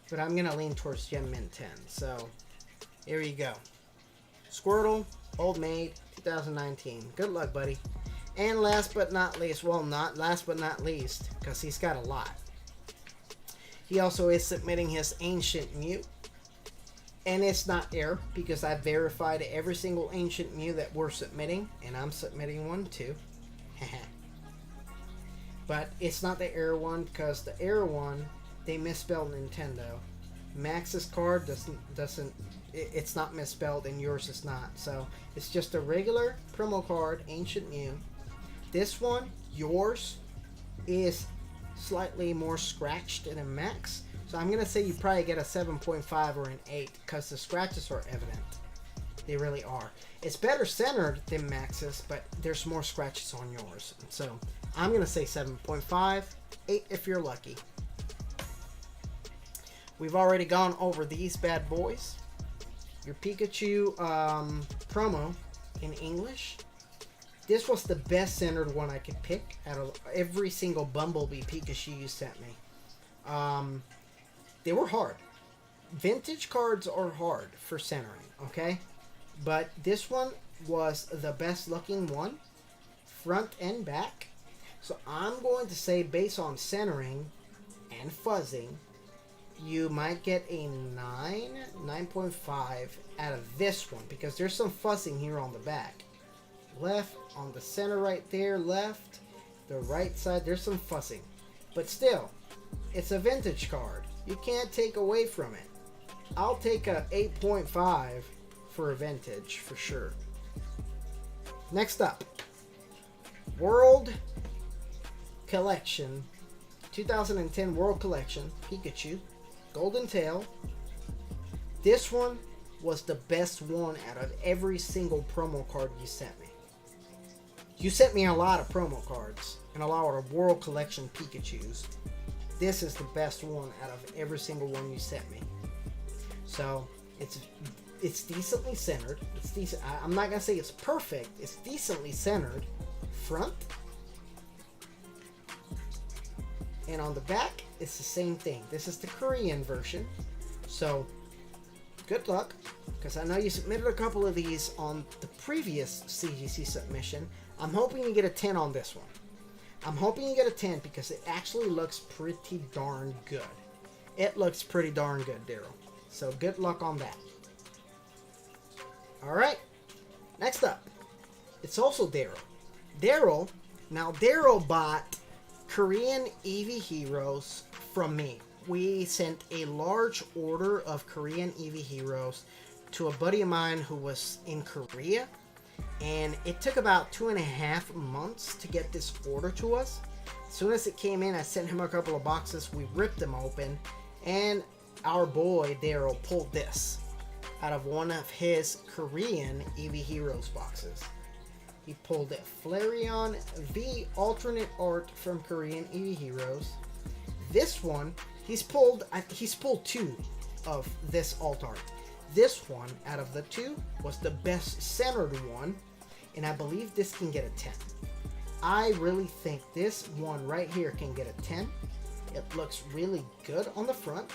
But I'm going to lean towards Gem Min 10. So here you go. Squirtle, Old Maid, 2019. Good luck, buddy. And last but not least, well, not last but not least, because he's got a lot. He also is submitting his Ancient Mew. And it's not air, because I verified every single Ancient Mew that we're submitting. And I'm submitting one too. But it's not the air one, because the air one, they misspelled Nintendo. Max's card doesn't it's not misspelled, and yours is not. So it's just a regular promo card, Ancient Mew. This one, yours, is slightly more scratched than a Max. So I'm going to say you probably get a 7.5 or an 8 because the scratches are evident. They really are. It's better centered than Max's, but there's more scratches on yours. So I'm going to say 7.5, 8 if you're lucky. We've already gone over these bad boys. Your Pikachu promo in English. This was the best centered one I could pick out of every single Bumblebee Pikachu you sent me. They were hard. Vintage cards are hard for centering, okay? But this one was the best looking one, front and back. So I'm going to say, based on centering and fuzzing, you might get a 9.5 out of this one, because there's some fuzzing here on the back. Left, on the center right there, left, the right side, there's some fuzzing. But still, it's a vintage card. You can't take away from it. I'll take a 8.5 for a vintage, for sure. Next up, World Collection, 2010 World Collection, Pikachu. Golden Tail. This one was the best one out of every single promo card you sent me. You sent me a lot of promo cards and a lot of World Collection Pikachus. This is the best one out of every single one you sent me. So it's decently centered. It's decent. I'm not gonna say it's perfect. It's decently centered. Front and on the back, it's the same thing. This is the Korean version. So good luck, because I know you submitted a couple of these on the previous CGC submission. I'm hoping you get a 10 on this one. I'm hoping you get a 10 because it actually looks pretty darn good. It looks pretty darn good, Daryl. So good luck on that. Alright, next up, it's also Daryl. Daryl bought Korean Eevee Heroes from me. We sent a large order of Korean Eevee Heroes to a buddy of mine who was in Korea, and it took about 2.5 months to get this order to us. As soon as it came in, I sent him a couple of boxes. We ripped them open, and our boy Daryl pulled this out of one of his Korean Eevee Heroes boxes. He pulled a Flareon V alternate art from Korean Eevee Heroes. This one, he's pulled 2 of this alt art. This one, out of the 2, was the best centered one, and I believe this can get a 10. I really think this one right here can get a 10. It looks really good on the front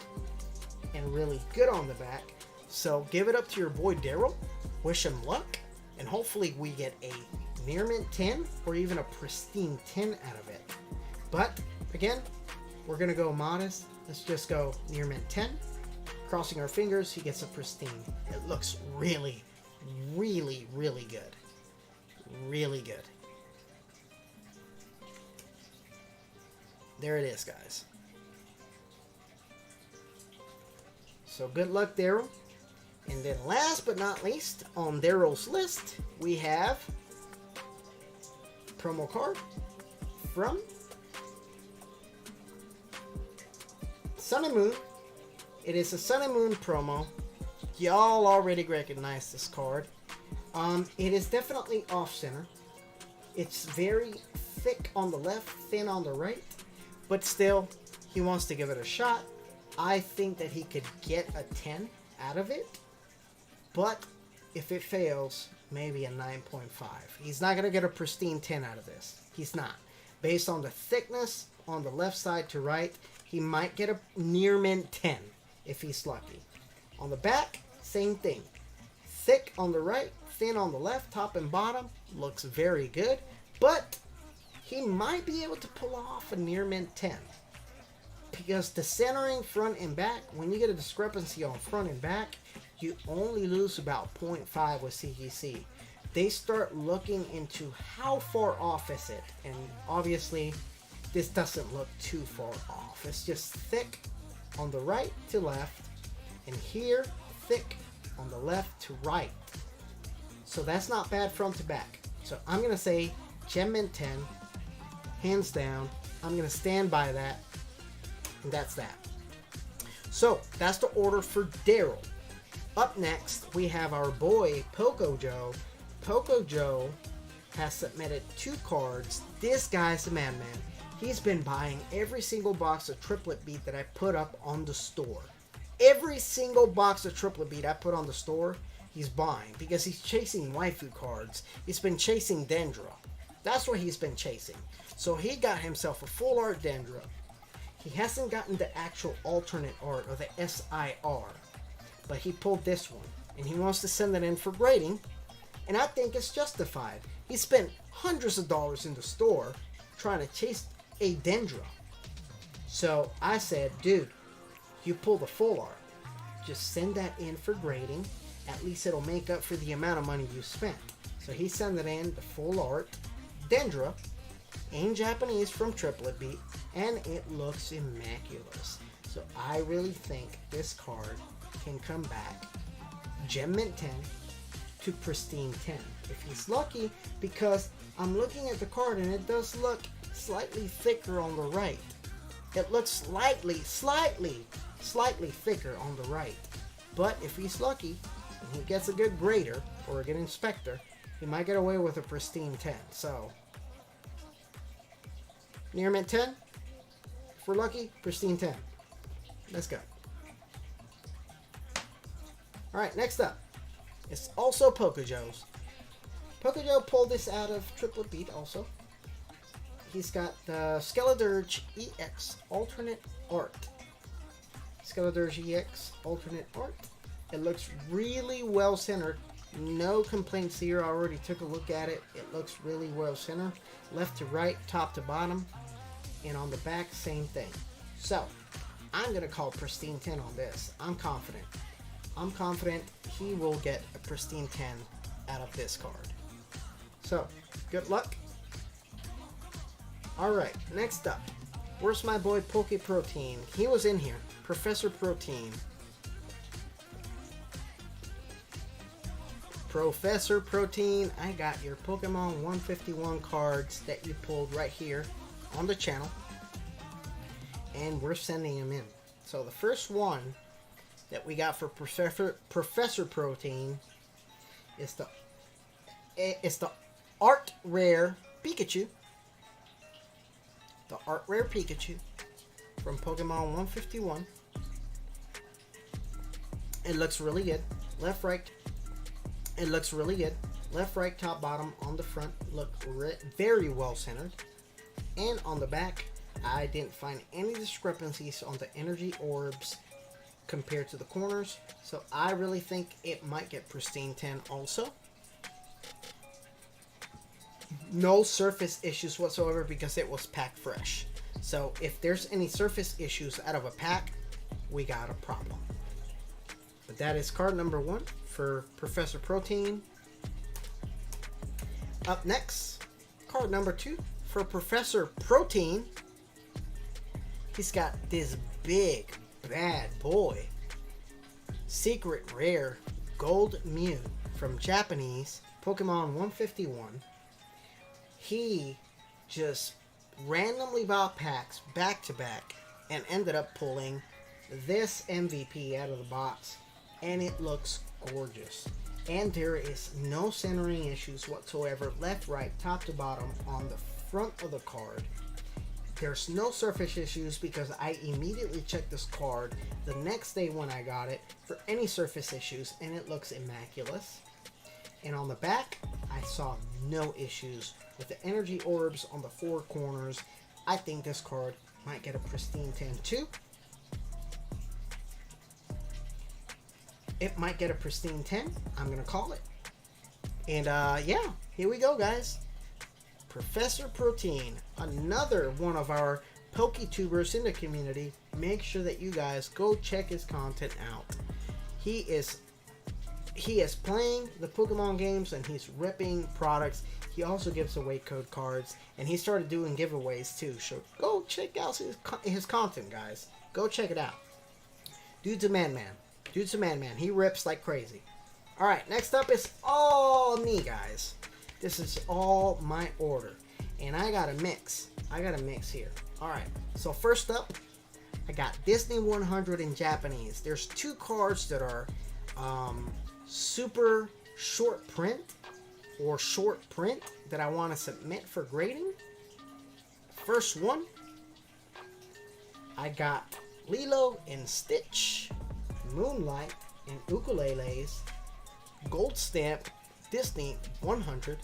and really good on the back. So give it up to your boy Daryl. Wish him luck, and hopefully we get a near mint 10 or even a pristine 10 out of it. But again, we're gonna go modest. Let's just go near mint 10. Crossing our fingers, he gets a pristine. It looks really, really, really good. Really good. There it is, guys. So good luck, Daryl. And then last but not least, on Daryl's list, we have promo card from Sun and Moon. It is a Sun and Moon promo. Y'all already recognize this card. It is definitely off-center. It's very thick on the left, thin on the right, but still, he wants to give it a shot. I think that he could get a 10 out of it, but if it fails, maybe a 9.5. He's not going to get a pristine 10 out of this. He's not. Based on the thickness on the left side to right, he might get a near mint 10 if he's lucky. On the back, same thing. Thick on the right, thin on the left, top and bottom. Looks very good, but he might be able to pull off a near mint 10. Because the centering front and back, when you get a discrepancy on front and back, you only lose about 0.5 with CGC. They start looking into how far off is it, and obviously this doesn't look too far off. It's just thick on the right to left, and here thick on the left to right. So that's not bad front to back. So I'm gonna say Gem Mint 10, hands down. I'm gonna stand by that, and that's that. So that's the order for Daryl. Up next, we have our boy Poco Joe. Poco Joe has submitted 2 cards. This guy's the madman. He's been buying every single box of Triplet Beat that I put up on the store. Every single box of Triplet Beat I put on the store, he's buying because he's chasing waifu cards. He's been chasing Dendra. That's what he's been chasing. So he got himself a full art Dendra. He hasn't gotten the actual alternate art or the SIR, but he pulled this one and he wants to send it in for grading, and I think it's justified. He spent hundreds of dollars in the store trying to chase a Dendra. So I said, dude, you pull the full art. Just send that in for grading. At least it'll make up for the amount of money you spent. So he sent it in, the full art Dendra in Japanese from Triplet Beat, and it looks immaculate. So I really think this card can come back Gem Mint 10 to pristine 10 if he's lucky, because I'm looking at the card and it does look slightly thicker on the right. It looks slightly slightly thicker on the right. But if he's lucky and he gets a good grader or a good inspector, he might get away with a pristine 10. So, near mint 10. If we're lucky, pristine 10. Let's go. Alright, next up. It's also Pokejoe's. Pokejoe pulled this out of Triplet Beat also. He's got the Skeledirge EX Alternate Art. Skeledirge EX Alternate Art. It looks really well centered. No complaints here. I already took a look at it. It looks really well centered. Left to right, top to bottom. And on the back, same thing. So, I'm going to call pristine 10 on this. I'm confident. I'm confident he will get a pristine 10 out of this card. So, good luck. Alright, next up. Where's my boy Poke Protein? He was in here. Professor Protein. Professor Protein, I got your Pokemon 151 cards that you pulled right here on the channel. And we're sending them in. So the first one that we got for Professor Protein is the Art Rare Pikachu. The Art Rare Pikachu from Pokemon 151. It looks really good. Left, right. It looks really good. Left, right, top, bottom, on the front look very well centered. And on the back, I didn't find any discrepancies on the energy orbs compared to the corners. So I really think it might get pristine 10 also. No surface issues whatsoever because it was packed fresh. So if there's any surface issues out of a pack, we got a problem. But that is card number 1 for Professor Protein. Up next, card number 2 for Professor Protein. He's got this big bad boy, Secret Rare Gold Mew from Japanese Pokemon 151. He just randomly bought packs back to back and ended up pulling this MVP out of the box, and it looks gorgeous. And there is no centering issues whatsoever, left, right, top to bottom on the front of the card. There's no surface issues because I immediately checked this card the next day when I got it for any surface issues, and it looks immaculate. And on the back, I saw no issues with the energy orbs on the 4 corners. I think this card might get a pristine 10 too. It might get a pristine 10. I'm going to call it. And yeah, here we go, guys. Professor Protein, another one of our PokeTubers in the community. Make sure that you guys go check his content out. He is playing the Pokemon games and he's ripping products. He also gives away code cards and he started doing giveaways too. So go check out his content, guys. Go check it out. Dude's a man. Dude's a man. He rips like crazy. Alright, next up is all me, guys. This is all my order. And I got a mix. Here. Alright, so first up, I got Disney 100 in Japanese. There's 2 cards that are super short print or short print that I want to submit for grading. First one, I got Lilo and Stitch, Moonlight and Ukuleles, gold stamp Disney 100.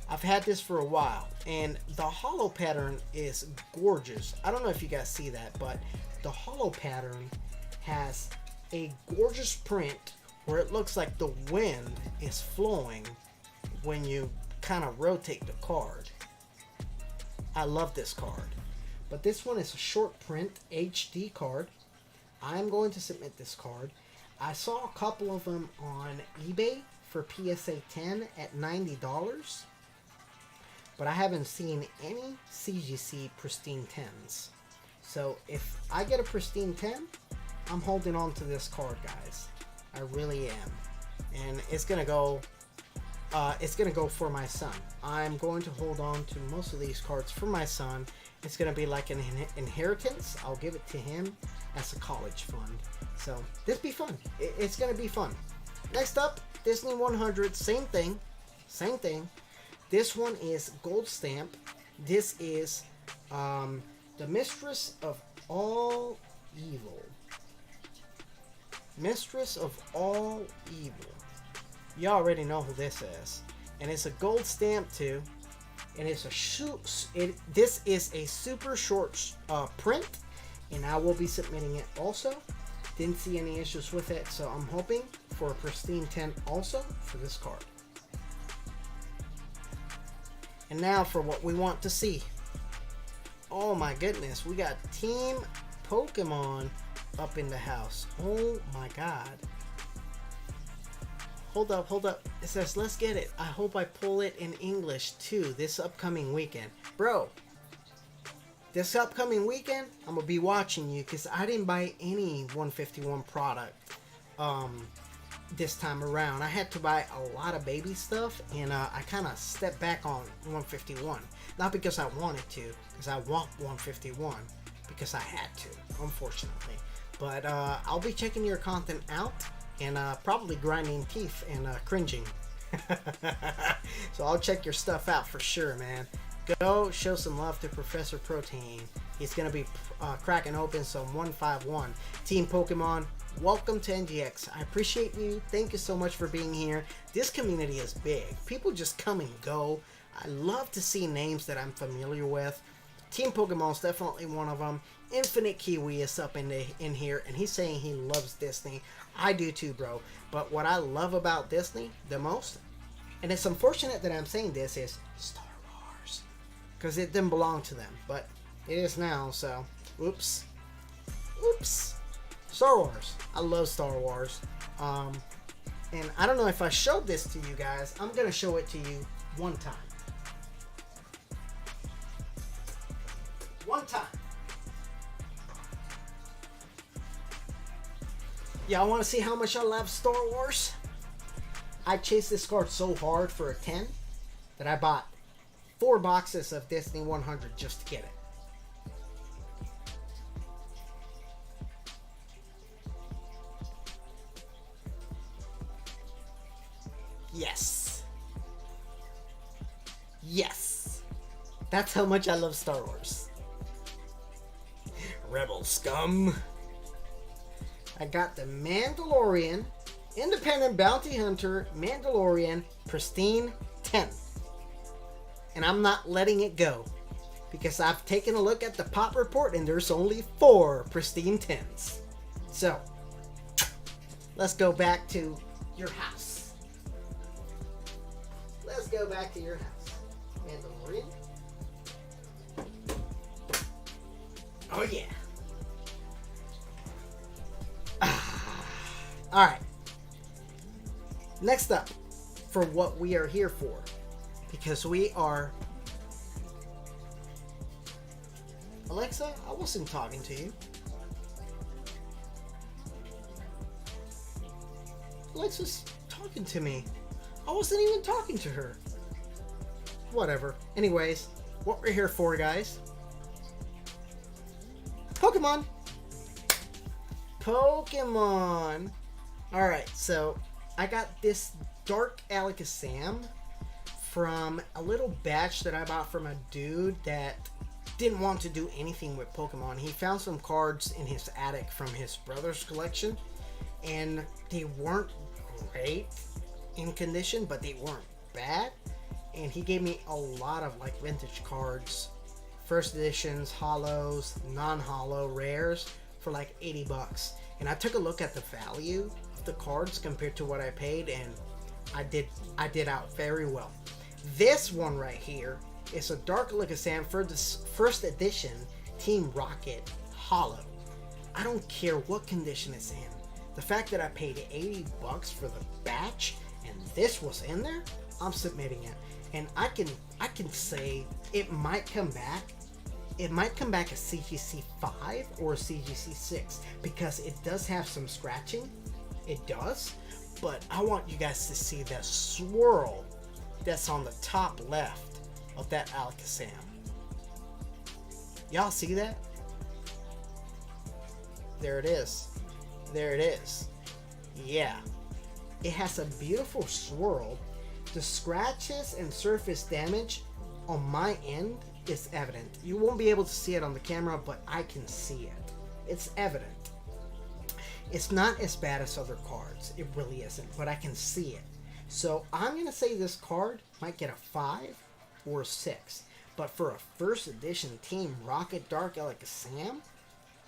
I've had this for a while and the hollow pattern is gorgeous. I don't know if you guys see that, but the hollow pattern has a gorgeous print where it looks like the wind is flowing when you kind of rotate the card. I love this card. But this one is a short print HD card. I'm going to submit this card. I saw a couple of them on eBay for PSA 10 at $90. But I haven't seen any CGC pristine 10s. So if I get a pristine 10, I'm holding on to this card, guys. I really am. And it's gonna go for my son. I'm going to hold on to most of these cards for my son It's gonna be like an inheritance. I'll give it to him as a college fund. So this be fun. It's gonna be fun. Next up, Disney 100. Same thing. Same thing. This one is gold stamp. This is the Mistress of All Evil. Mistress of All Evil. You already know who this is. And it's a gold stamp too. And it's this is a super short print. And I will be submitting it also. Didn't see any issues with it. So I'm hoping for a pristine 10 also for this card. And now for what we want to see. Oh my goodness. We got Team Pokemon up in the house. Oh my god. Hold up. It says, let's get it. I hope I pull it in English too this upcoming weekend. Bro, this upcoming weekend, I'm going to be watching you because I didn't buy any 151 product this time around. I had to buy a lot of baby stuff, and I kind of stepped back on 151. Not because I wanted to, because I want 151, because I had to, unfortunately. But I'll be checking your content out and probably grinding teeth and cringing. So I'll check your stuff out for sure, man. Go show some love to Professor Protein. He's going to be cracking open some 151. Team Pokemon, welcome to NGX. I appreciate you. Thank you so much for being here. This community is big. People just come and go. I love to see names that I'm familiar with. Team Pokemon is definitely one of them. Infinite Kiwi is up in here, and he's saying he loves Disney. I do too, bro. But what I love about Disney the most, and it's unfortunate that I'm saying this, is Star Wars. Because it didn't belong to them, but it is now, so oops. Star Wars. I love Star Wars. And I don't know if I showed this to you guys. I'm going to show it to you one time. One time. Y'all want to see how much I love Star Wars? I chased this card so hard for a 10 that I bought 4 boxes of Disney 100 just to get it. Yes. Yes. That's how much I love Star Wars. Rebel scum. I got the Mandalorian, Independent Bounty Hunter, Mandalorian, Pristine 10. And I'm not letting it go. Because I've taken a look at the pop report and there's only 4 Pristine 10s. So, let's go back to your house. Let's go back to your house. Mandalorian. Oh yeah. Alright. Next up, for what we are here for. Because we are... Alexa, I wasn't talking to you. Alexa's talking to me. I wasn't even talking to her. Whatever. Anyways, what we're here for, guys. Pokemon! Pokemon! Alright, so I got this Dark Alakazam from a little batch that I bought from a dude that didn't want to do anything with Pokemon. He found some cards in his attic from his brother's collection, and they weren't great in condition, but they weren't bad. And he gave me a lot of like vintage cards, first editions, holos, non-holo, rares for like 80 bucks. And I took a look at the value of the cards compared to what I paid, and I did out very well. This one right here is a Dark Alakazam for this first edition Team Rocket holo. I don't care what condition it's in. The fact that I paid 80 bucks for the batch and this was in there, I'm submitting it. And I can say it might come back. It might come back as CGC 5 or CGC 6 because it does have some scratching. It does. But I want you guys to see that swirl that's on the top left of that Alakazam. Y'all see that? There it is. There it is. Yeah. It has a beautiful swirl. The scratches and surface damage on my end is evident. You won't be able to see it on the camera, but I can see it. It's evident. It's not as bad as other cards. It really isn't, but I can see it. So I'm going to say this card might get a 5 or a 6. But for a first edition Team Rocket Dark Alakazam,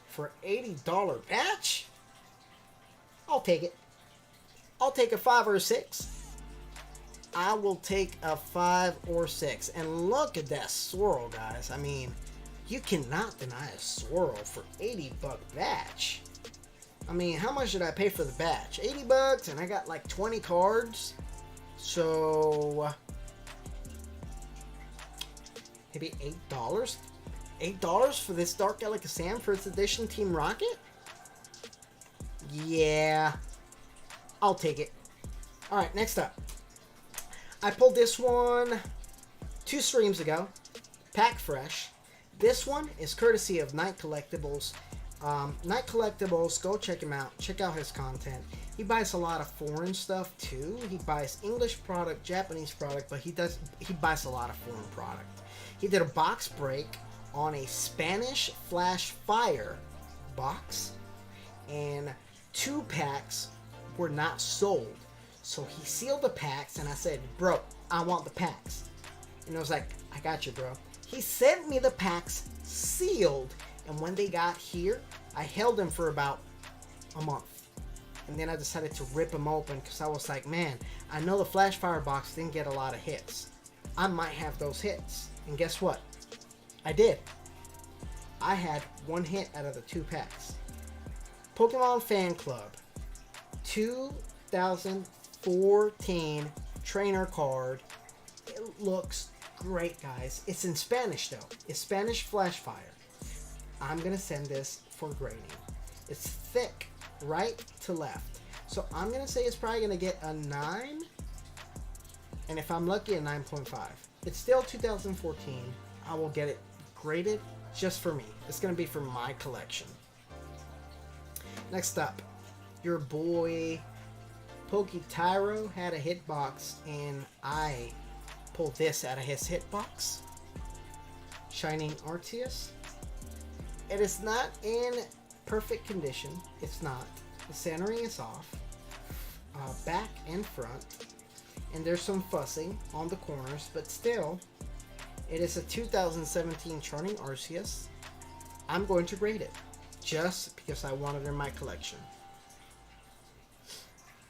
for $80 patch, I'll take it. I'll take a 5 or a 6. I will take a 5 or 6. And look at that swirl, guys. I mean, you cannot deny a swirl for $80 batch. I mean, how much did I pay for the batch? $80, and I got like 20 cards. So maybe $8. $8 for this Dark Alakazam first edition Team Rocket? Yeah, I'll take it. Alright, next up. I pulled this one 2 streams ago. Pack fresh. This one is courtesy of Night Collectibles. Night Collectibles, go check him out. Check out his content. He buys a lot of foreign stuff too. He buys English product, Japanese product, but he buys a lot of foreign product. He did a box break on a Spanish Flash Fire box, and 2 packs were not sold. So he sealed the packs, and I said, bro, I want the packs. And I was like, I got you, bro. He sent me the packs sealed, and when they got here, I held them for about a month. And then I decided to rip them open because I was like, man, I know the Flash Fire box didn't get a lot of hits. I might have those hits. And guess what? I did. I had 1 hit out of the 2 packs. Pokemon Fan Club 2014 trainer card. It looks great, guys. It's in Spanish though. It's Spanish Flash Fire. I'm gonna send this for grading. It's thick right to left. So I'm gonna say it's probably gonna get a 9. And if I'm lucky, a 9.5. It's still 2014. I will get it graded just for me. It's gonna be for my collection. Next up, your boy Poketyro had a hitbox, and I pulled this out of his hitbox. Shining Arceus. It is not in perfect condition. It's not. The centering is off, back and front, and there's some fussing on the corners, but still, it is a 2017 Shining Arceus. I'm going to grade it, just because I want it in my collection.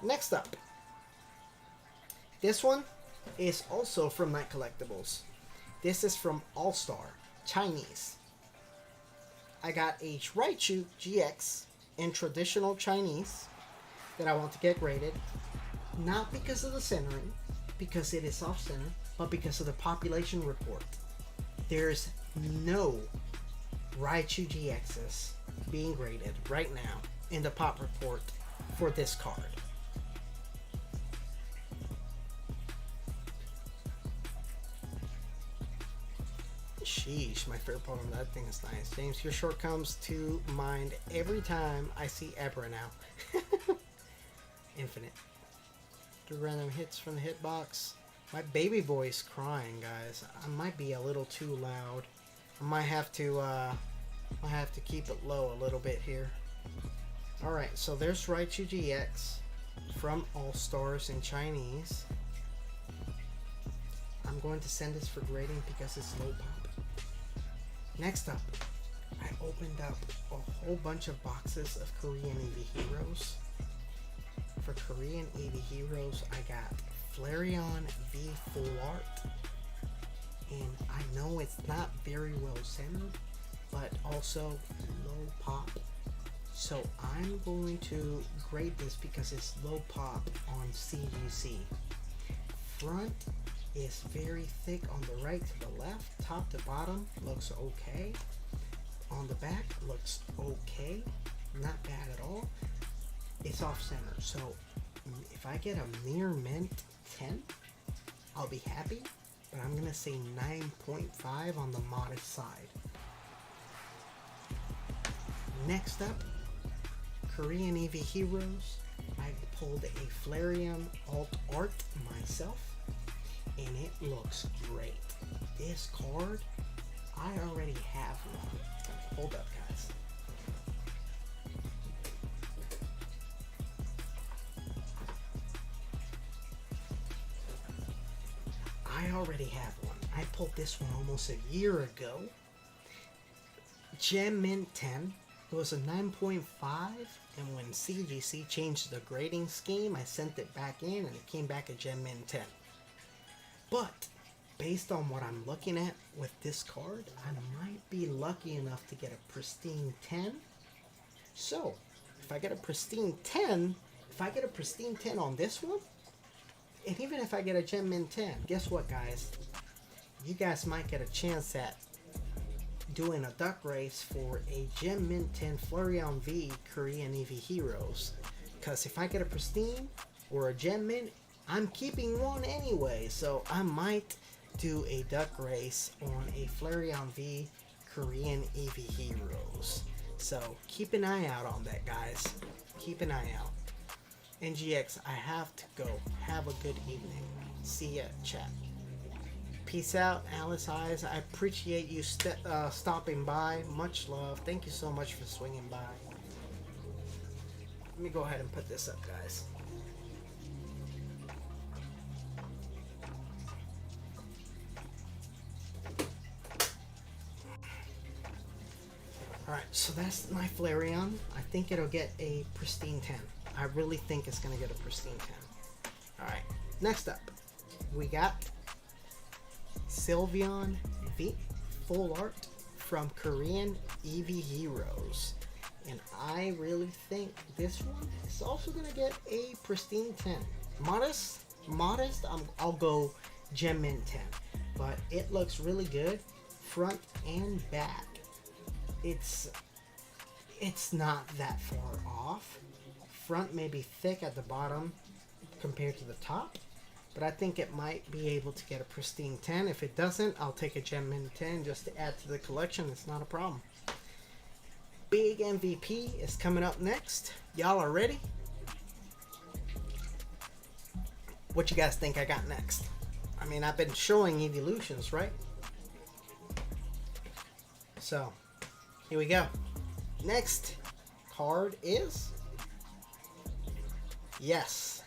Next up, this one is also from Night Collectibles. This is from All Star Chinese. I got a Raichu GX in traditional Chinese that I want to get graded. Not because of the centering, because it is off center, but because of the population report. There's no Raichu GXs being graded right now in the pop report for this card. Sheesh, my favorite Pokemon. That thing is nice. James, your short comes to mind every time I see Ebra now. Infinite. Do random hits from the hitbox. My baby boy's crying, guys. I might be a little too loud. I might have to keep it low a little bit here. Alright, so there's Raichu GX from All Stars in Chinese. I'm going to send this for grading because it's low pop. Next up, I opened up a whole bunch of boxes of Korean Eevee Heroes. For Korean Eevee Heroes, I got Flareon V Full Art. And I know it's not very well centered, but also low pop. So I'm going to grade this because it's low pop on CGC. Front is very thick on the right to the left. Top to bottom looks okay. On the back looks okay. Not bad at all. It's off center. So if I get a near mint 10, I'll be happy. But I'm going to say 9.5 on the modest side. Next up, Korean EV Heroes. I pulled a Flareon Alt Art myself, and it looks great. This card, I already have one. Hold up, guys. I already have one. I pulled this one almost a year ago. Gem Mint 10. It was a 9.5, and when CGC changed the grading scheme, I sent it back in and it came back a Gem Mint 10. But based on what I'm looking at with this card, I might be lucky enough to get a pristine 10. So if I get a pristine 10, on this one, and even if I get a Gem Mint 10, guess what, guys? You guys might get a chance at doing a duck race for a Gem Mint 10 Flareon V Korean EV Heroes. Because if I get a pristine or a Gem Mint, I'm keeping one anyway. So I might do a duck race on a Flareon V Korean EV Heroes. So keep an eye out on that, guys. Keep an eye out. NGX, I have to go. Have a good evening. See ya, chat. Peace out, Alice Eyes. I appreciate you stopping by. Much love. Thank you so much for swinging by. Let me go ahead and put this up, guys. Alright, so that's my Flareon. I think it'll get a pristine 10. I really think it's going to get a pristine 10. Alright, next up, we got Sylveon V Full Art from Korean EV Heroes. And I really think this one is also going to get a pristine 10. Modest, I'll go Gem Mint 10. But it looks really good, front and back. It's not that far off. Front may be thick at the bottom compared to the top, but I think it might be able to get a pristine 10. If it doesn't, I'll take a Gem Mint 10 just to add to the collection. It's not a problem. Big MVP is coming up next. Y'all are ready? What you guys think I got next? I mean, I've been showing evolutions, right? So, here we go. Next card is... Yes.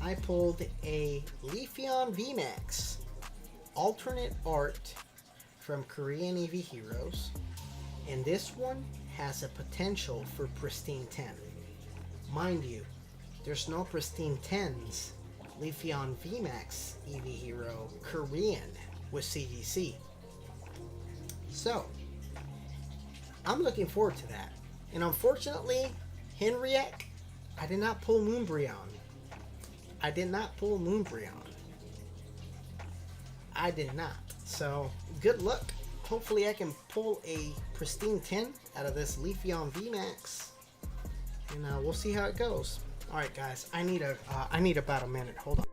I pulled a Leafeon VMAX alternate art from Korean EV Heroes. And this one has a potential for pristine 10. Mind you, there's no pristine 10s Leafeon VMAX EV Hero Korean with CGC. So, I'm looking forward to that. And unfortunately, Henriette, I did not pull Moonbreon. I did not. So, good luck. Hopefully I can pull a pristine 10 out of this Leafeon VMAX. And we'll see how it goes. Alright guys, I need about a minute. Hold on.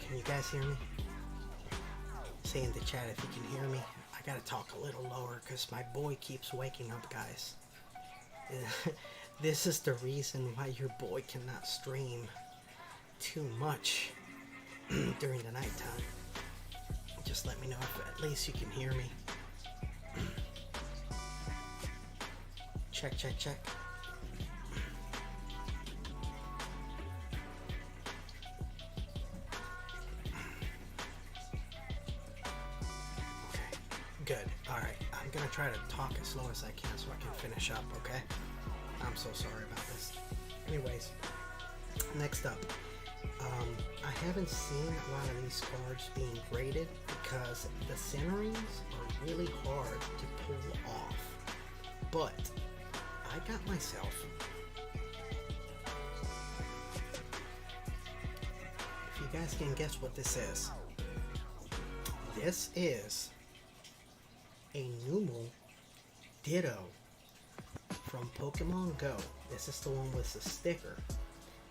Can you guys hear me? Say in the chat if you can hear me. I gotta talk a little lower because my boy keeps waking up, guys. This is the reason why your boy cannot stream too much during the nighttime. Just let me know if at least you can hear me. Check, check, check. Okay, good. All right, I'm gonna try to talk as slow as I can so I can finish up, okay? I'm so sorry about this. Anyways, next up. I haven't seen a lot of these cards being graded because the centerings are really hard to pull off. But I got myself, if you guys can guess what this is a Numel Ditto from Pokemon Go. This is the one with the sticker.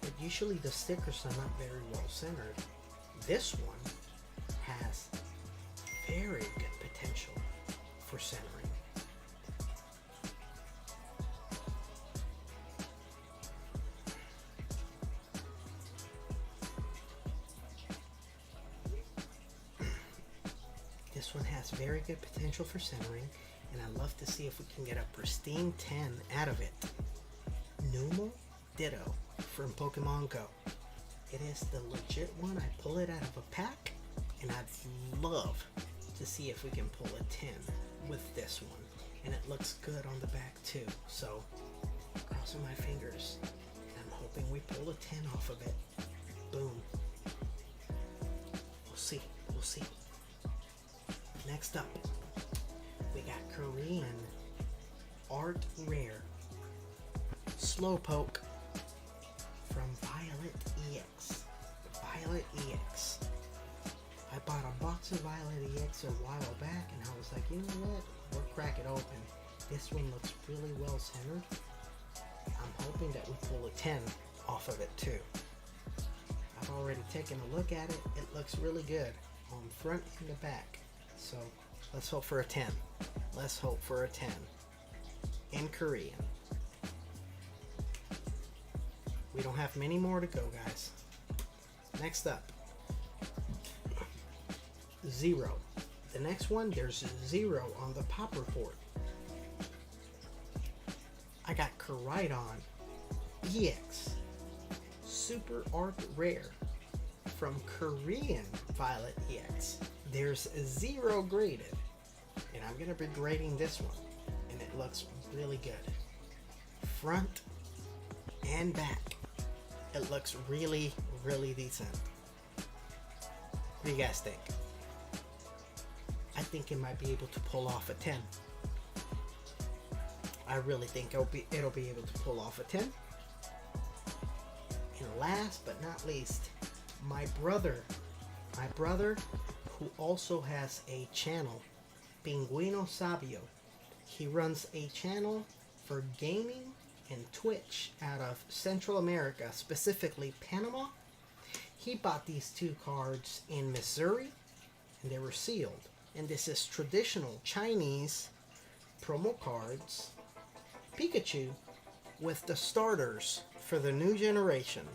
But usually the stickers are not very well centered. This one has very good potential for centering. This one has very good potential for centering, and I'd love to see if we can get a pristine 10 out of it. Numel Ditto from Pokemon Go. It is the legit one. I pull it out of a pack, and I'd love to see if we can pull a 10 with this one. And it looks good on the back too. So, crossing my fingers. I'm hoping we pull a 10 off of it. Boom. We'll see. We'll see. Next up, we got Korean Art Rare Slowpoke from Violet EX. Violet EX. I bought a box of Violet EX a while back, and I was like, you know what? We'll crack it open. This one looks really well centered. I'm hoping that we pull a 10 off of it too. I've already taken a look at it. It looks really good on front and the back. So let's hope for a 10. Let's hope for a 10 in Korean. We don't have many more to go, guys. Next up, 0. The next one, there's 0 on the pop report. I got Koraidon EX Super Art Rare from Korean Violet EX. There's 0 graded, and I'm gonna be grading this one, and it looks really good. Front and back, it looks really, really decent. What do you guys think? I think it might be able to pull off a 10. I really think it'll be able to pull off a 10. And last but not least, my brother who also has a channel, Pinguino Sabio. He runs a channel for gaming and Twitch out of Central America, specifically Panama. He bought these 2 cards in Missouri, and they were sealed. And this is traditional Chinese promo cards Pikachu with the starters for the new generation.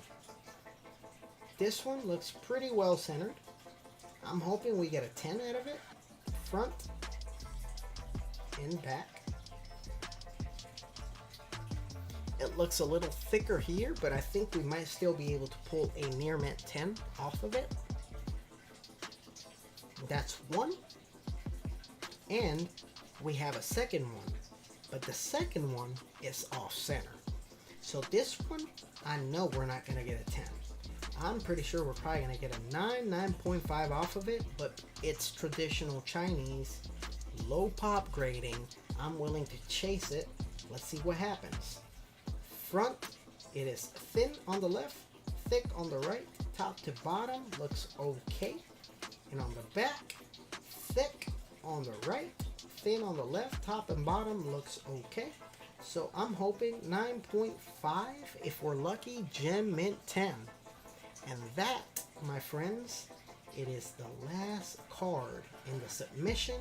This one looks pretty well centered. I'm hoping we get a 10 out of it. Front and back. It looks a little thicker here, but I think we might still be able to pull a near mint 10 off of it. That's one. And we have a second one, but the second one is off center. So this one, I know we're not gonna get a 10. I'm pretty sure we're probably gonna get a 9.5 off of it, but it's traditional Chinese, low pop grading. I'm willing to chase it. Let's see what happens. Front, it is thin on the left, thick on the right, top to bottom looks okay. And on the back, thick on the right, thin on the left, top and bottom looks okay. So I'm hoping 9.5, if we're lucky, gem mint 10. And that, my friends, It is the last card in the submission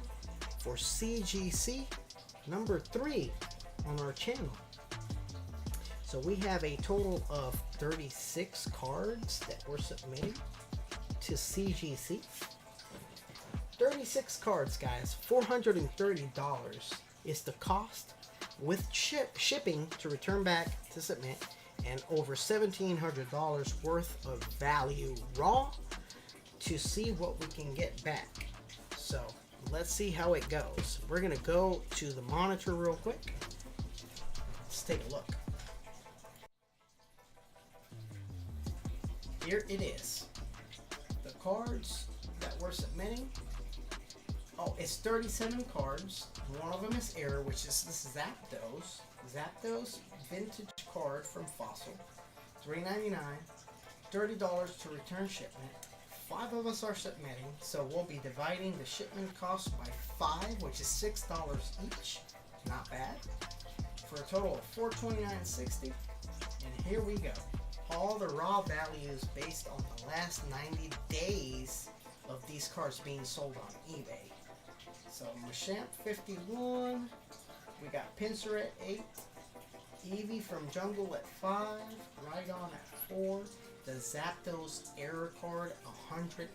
for CGC number 3 on our channel. So we have a total of 36 cards that we're submitting to CGC. 36 cards, guys. $430 is the cost with shipping to return back to submit, and over $1,700 worth of value raw to see what we can get back. So let's see how it goes. We're gonna go to the monitor real quick. Let's take a look. Here it is. The cards that we're submitting. Oh, it's 37 cards. One of them is error, which is this Zapdos vintage card from Fossil. $3.99. $30 to return shipment. 5 of us are submitting, so we'll be dividing the shipment cost by 5, which is $6 each. Not bad. For a total of $429.60. And here we go. All the raw values based on the last 90 days of these cards being sold on eBay. So Machamp 51, we got Pinsir at 8, Eevee from Jungle at 5, Rhydon at 4, the Zapdos error card $110.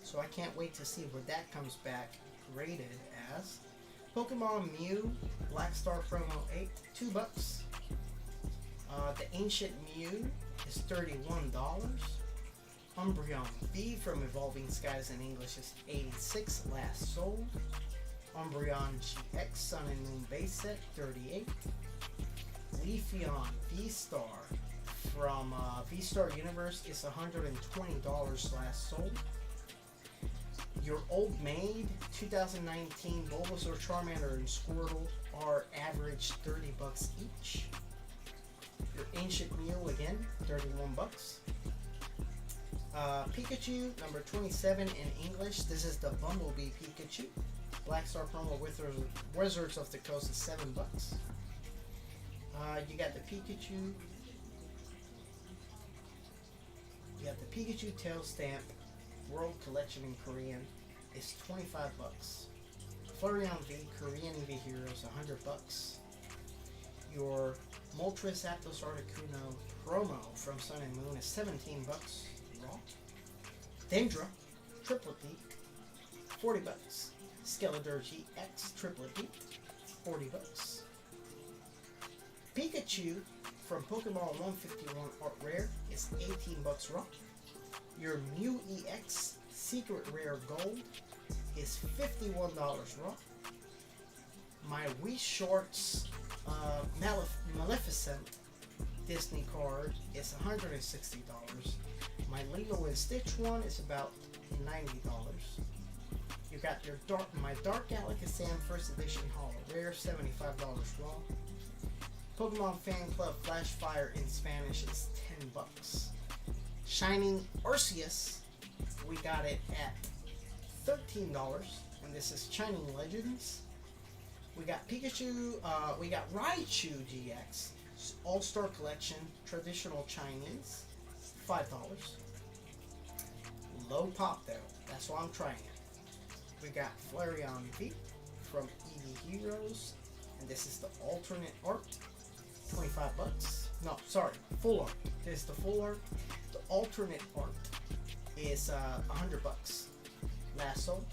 So I can't wait to see what that comes back rated as. Pokemon Mew Black Star promo 8, $2. The Ancient Mew is $31. Umbreon V from Evolving Skies in English is $86, last sold. Umbreon GX Sun and Moon base set, $38. Leafeon V-Star from V-Star Universe is $120, last sold. Your Old Maid 2019 Bulbasaur, Charmander, and Squirtle are average $30 each. Your Ancient Mew again, $31. Pikachu number 27 in English. This is the Bumblebee Pikachu. Black Star promo Wizards of the Coast is $7. You got the Pikachu. You got the Pikachu Tail Stamp World Collection in Korean. It's $25. Flareon V Korean EV Heroes $100. Your Moltres Zapdos Articuno promo from Sun and Moon is $17 raw. Dendra Triplet D, $40. Skeletor GX Triplet D, $40. Pikachu from Pokemon 151 Art Rare is $18 raw. Your Mew EX Secret Rare Gold is $51 raw. My Wii Shorts Maleficent Disney card is $160. My Lilo and Stitch one is about $90. You got your my Dark Alakazam First Edition Holo Rare, $75 raw. Pokemon Fan Club Flash Fire in Spanish is $10. Shining Arceus, we got it at $13, and this is Shining Legends. We got Pikachu, we got Raichu GX, All-Star Collection, Traditional Chinese, $5. Low pop though, that's why I'm trying it. We got Flareon V from EV Heroes, and this is the alternate art, $25. No, sorry, full art. This is the full art. The alternate art is $100. Last sold.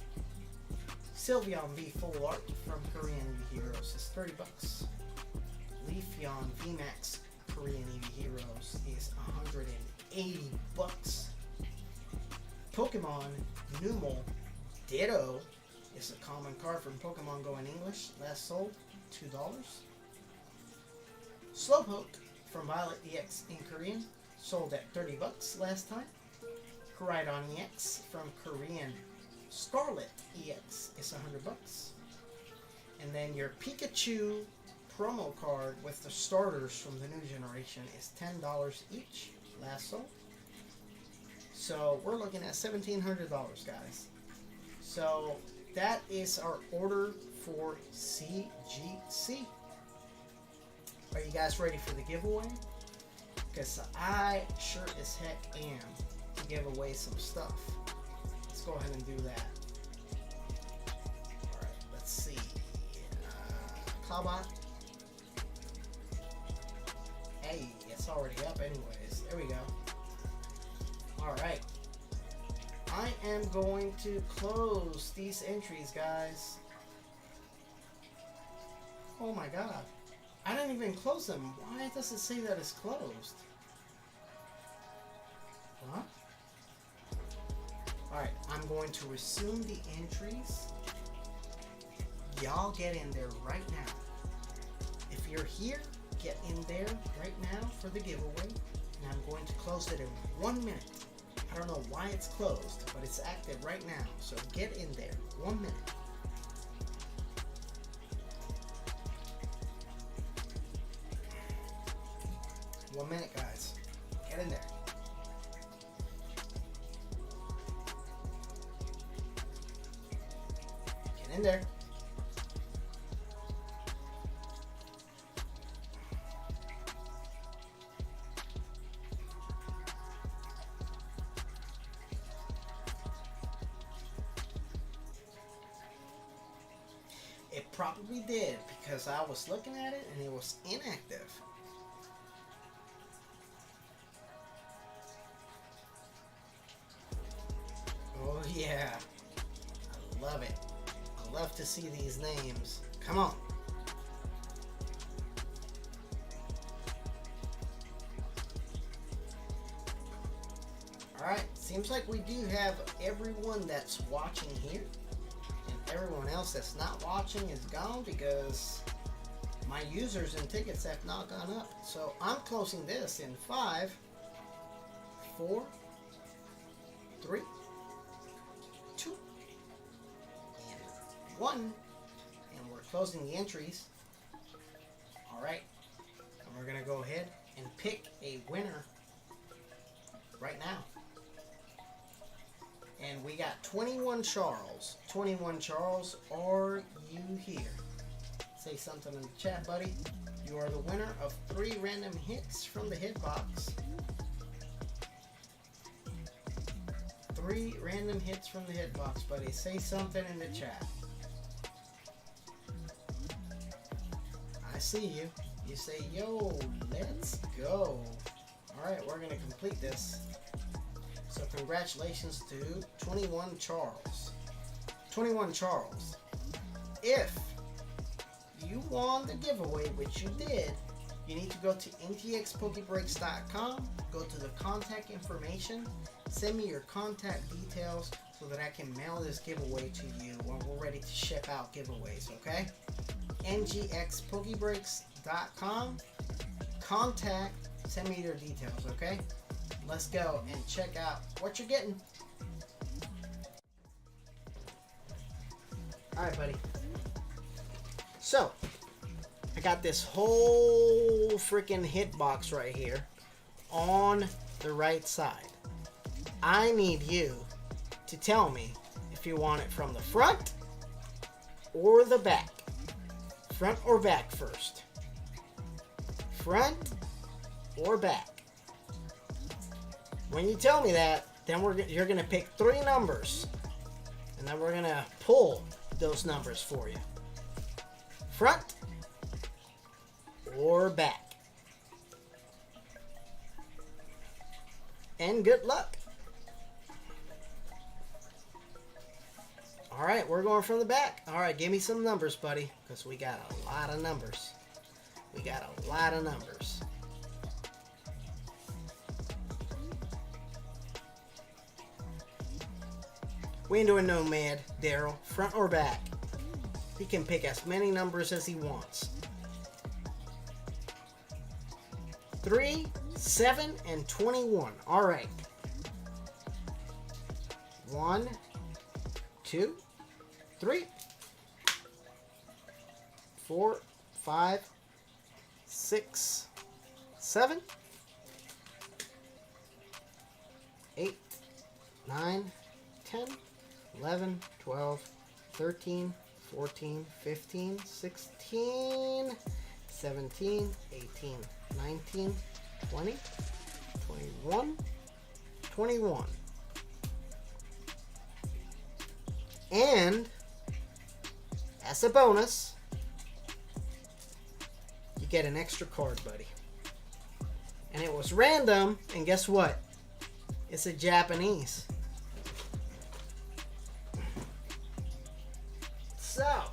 Sylveon V full art from Korean EV Heroes is $30. Leafeon VMAX Korean EV Heroes is $180. Pokemon Numel Ditto is a common card from Pokemon Go in English. Last sold, $2. Slowpoke from Violet EX in Korean, sold at $30 last time. Koraidon EX from Korean Scarlet EX is $100. And then your Pikachu promo card with the starters from the new generation is $10 each, last sold. So we're looking at $1,700, guys. So that is our order for CGC. Are you guys ready for the giveaway? Because I sure as heck am. give away some stuff. Let's go ahead and do that. Alright, let's see. Cloudbot. Hey, it's already up anyways. There we go. Alright. I am going to close these entries, guys. Oh my god. I didn't even close them. Why does it say that it's closed? Huh? Alright, I'm going to resume the entries. Y'all get in there right now. If you're here, get in there right now for the giveaway. And I'm going to close it in 1 minute. I don't know why it's closed, but it's active right now. So get in there. 1 minute. One minute, guys. Get in there. Get in there. It probably did because I was looking at it and it was inactive. Oh yeah, I love it. I love to see these names. Come on. Alright, seems like we do have everyone that's watching here. And everyone else that's not watching is gone because my users and tickets have not gone up. So I'm closing this in 5, 4, 3, 2, and 1. And we're closing the entries. Alright. And we're going to go ahead and pick a winner right now. And we got 21 Charles. 21 Charles, are you here? Say something in the chat, buddy. You are the winner of 3 random hits from the hitbox. 3 random hits from the hitbox, buddy. Say something in the chat. I see you. You say, yo, let's go. Alright, we're going to complete this. So congratulations to 21 Charles. 21 Charles. If you won the giveaway, which you did, you need to go to ntxpokebreaks.com, go to the contact information, send me your contact details so that I can mail this giveaway to you when we're ready to ship out giveaways, okay? ngxpokebreaks.com, contact, send me your details, okay? Let's go and check out what you're getting. Alright, buddy. So, I got this whole freaking hitbox right here on the right side. I need you to tell me if you want it from the front or the back. Front or back first. Front or back. When you tell me that, then you're going to pick 3 numbers. And then we're going to pull those numbers for you. Front or back. And good luck. Alright, we're going from the back. Alright, give me some numbers, buddy. Because we got a lot of numbers. We got a lot of numbers. We ain't doing no mad, Daryl. Front or back. He can pick as many numbers as he wants. 3, 7, and 21. Alright. 1, 2, 3, 4, 5, 6, 7, 8, 9, 10, 11, 12, 13, 14, 15, 16, 17, 18, 19, 20, 21, 21. And as a bonus, you get an extra card, buddy. And it was random, and guess what? It's a Japanese. So,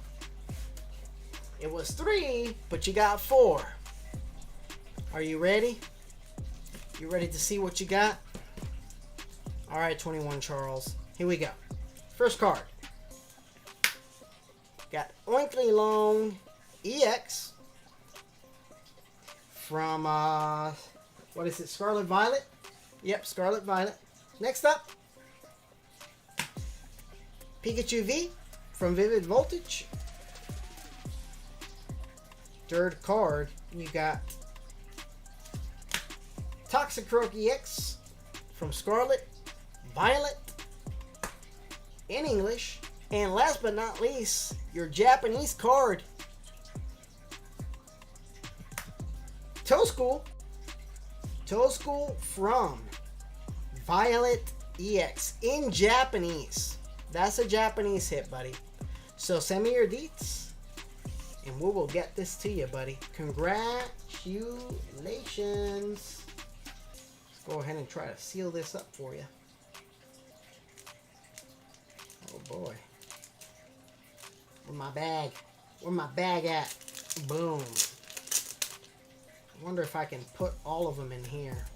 it was 3, but you got 4. Are you ready? You ready to see what you got? Alright, 21 Charles. Here we go. First card. Got Oinkly Long EX from, what is it, Scarlet Violet? Yep, Scarlet Violet. Next up, Pikachu V from Vivid Voltage. Third card, you got Toxicroak EX from Scarlet Violet in English. And last but not least, your Japanese card, Toedscool from Violet EX in Japanese. That's a Japanese hit, buddy. So send me your deets and we will get this to you, buddy. Congratulations. Let's go ahead and try to seal this up for you. Oh boy. Where's my bag? Where's my bag at? Boom. I wonder if I can put all of them in here.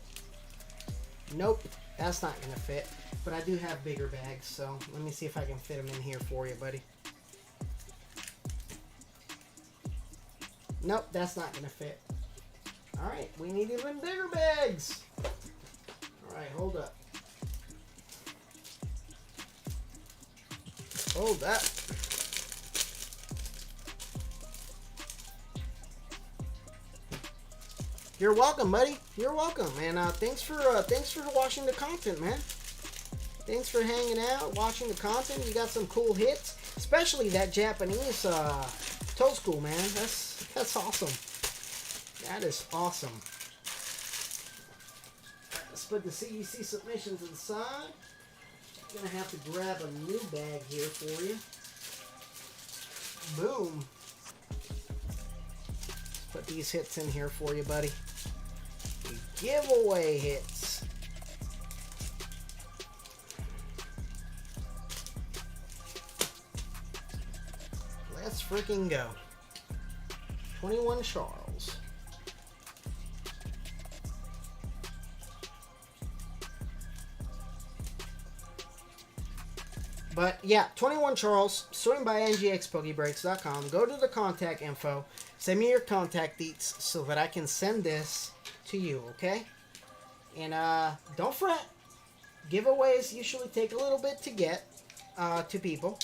Nope, that's not gonna fit. But I do have bigger bags, so let me see if I can fit them in here for you, buddy. Nope, that's not gonna fit. Alright, we need even bigger bags. Alright, hold up. Hold up. You're welcome, buddy. You're welcome, and thanks for watching the content, man. Thanks for hanging out, watching the content. You got some cool hits, especially that Japanese Toedscool, man. That's awesome. That is awesome. Let's put the CGC submissions inside. I'm gonna have to grab a new bag here for you. Boom. Put these hits in here for you, buddy. The giveaway hits. Let's freaking go. 21 Charles. But yeah, 21 Charles, swing by ngxpokebricks.com. Go to the contact info. Send me your contact deets so that I can send this to you, okay? And don't fret. Giveaways usually take a little bit to get to people,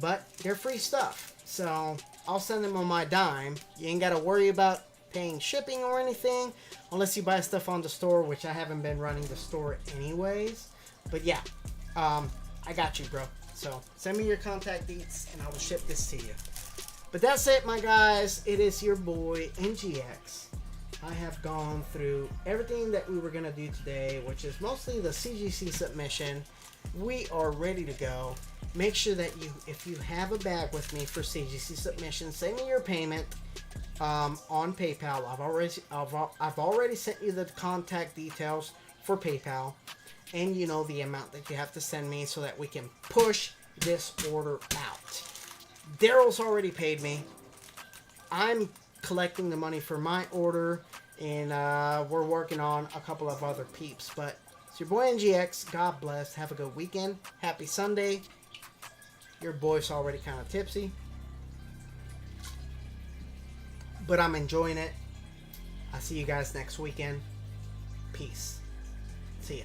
but they're free stuff. So I'll send them on my dime. You ain't got to worry about paying shipping or anything unless you buy stuff on the store, which I haven't been running the store anyways. But yeah, I got you, bro. So send me your contact deets and I will ship this to you. But that's it, my guys. It is your boy, NGX. I have gone through everything that we were going to do today, which is mostly the CGC submission. We are ready to go. Make sure that if you have a bag with me for CGC submission, send me your payment on PayPal. I've already sent you the contact details for PayPal. And you know the amount that you have to send me so that we can push this order out. Daryl's already paid me. I'm collecting the money for my order, and we're working on a couple of other peeps. But it's your boy NGX. God bless. Have a good weekend. Happy Sunday. Your boy's already kind of tipsy, but I'm enjoying it. I'll see you guys next weekend. Peace. See ya.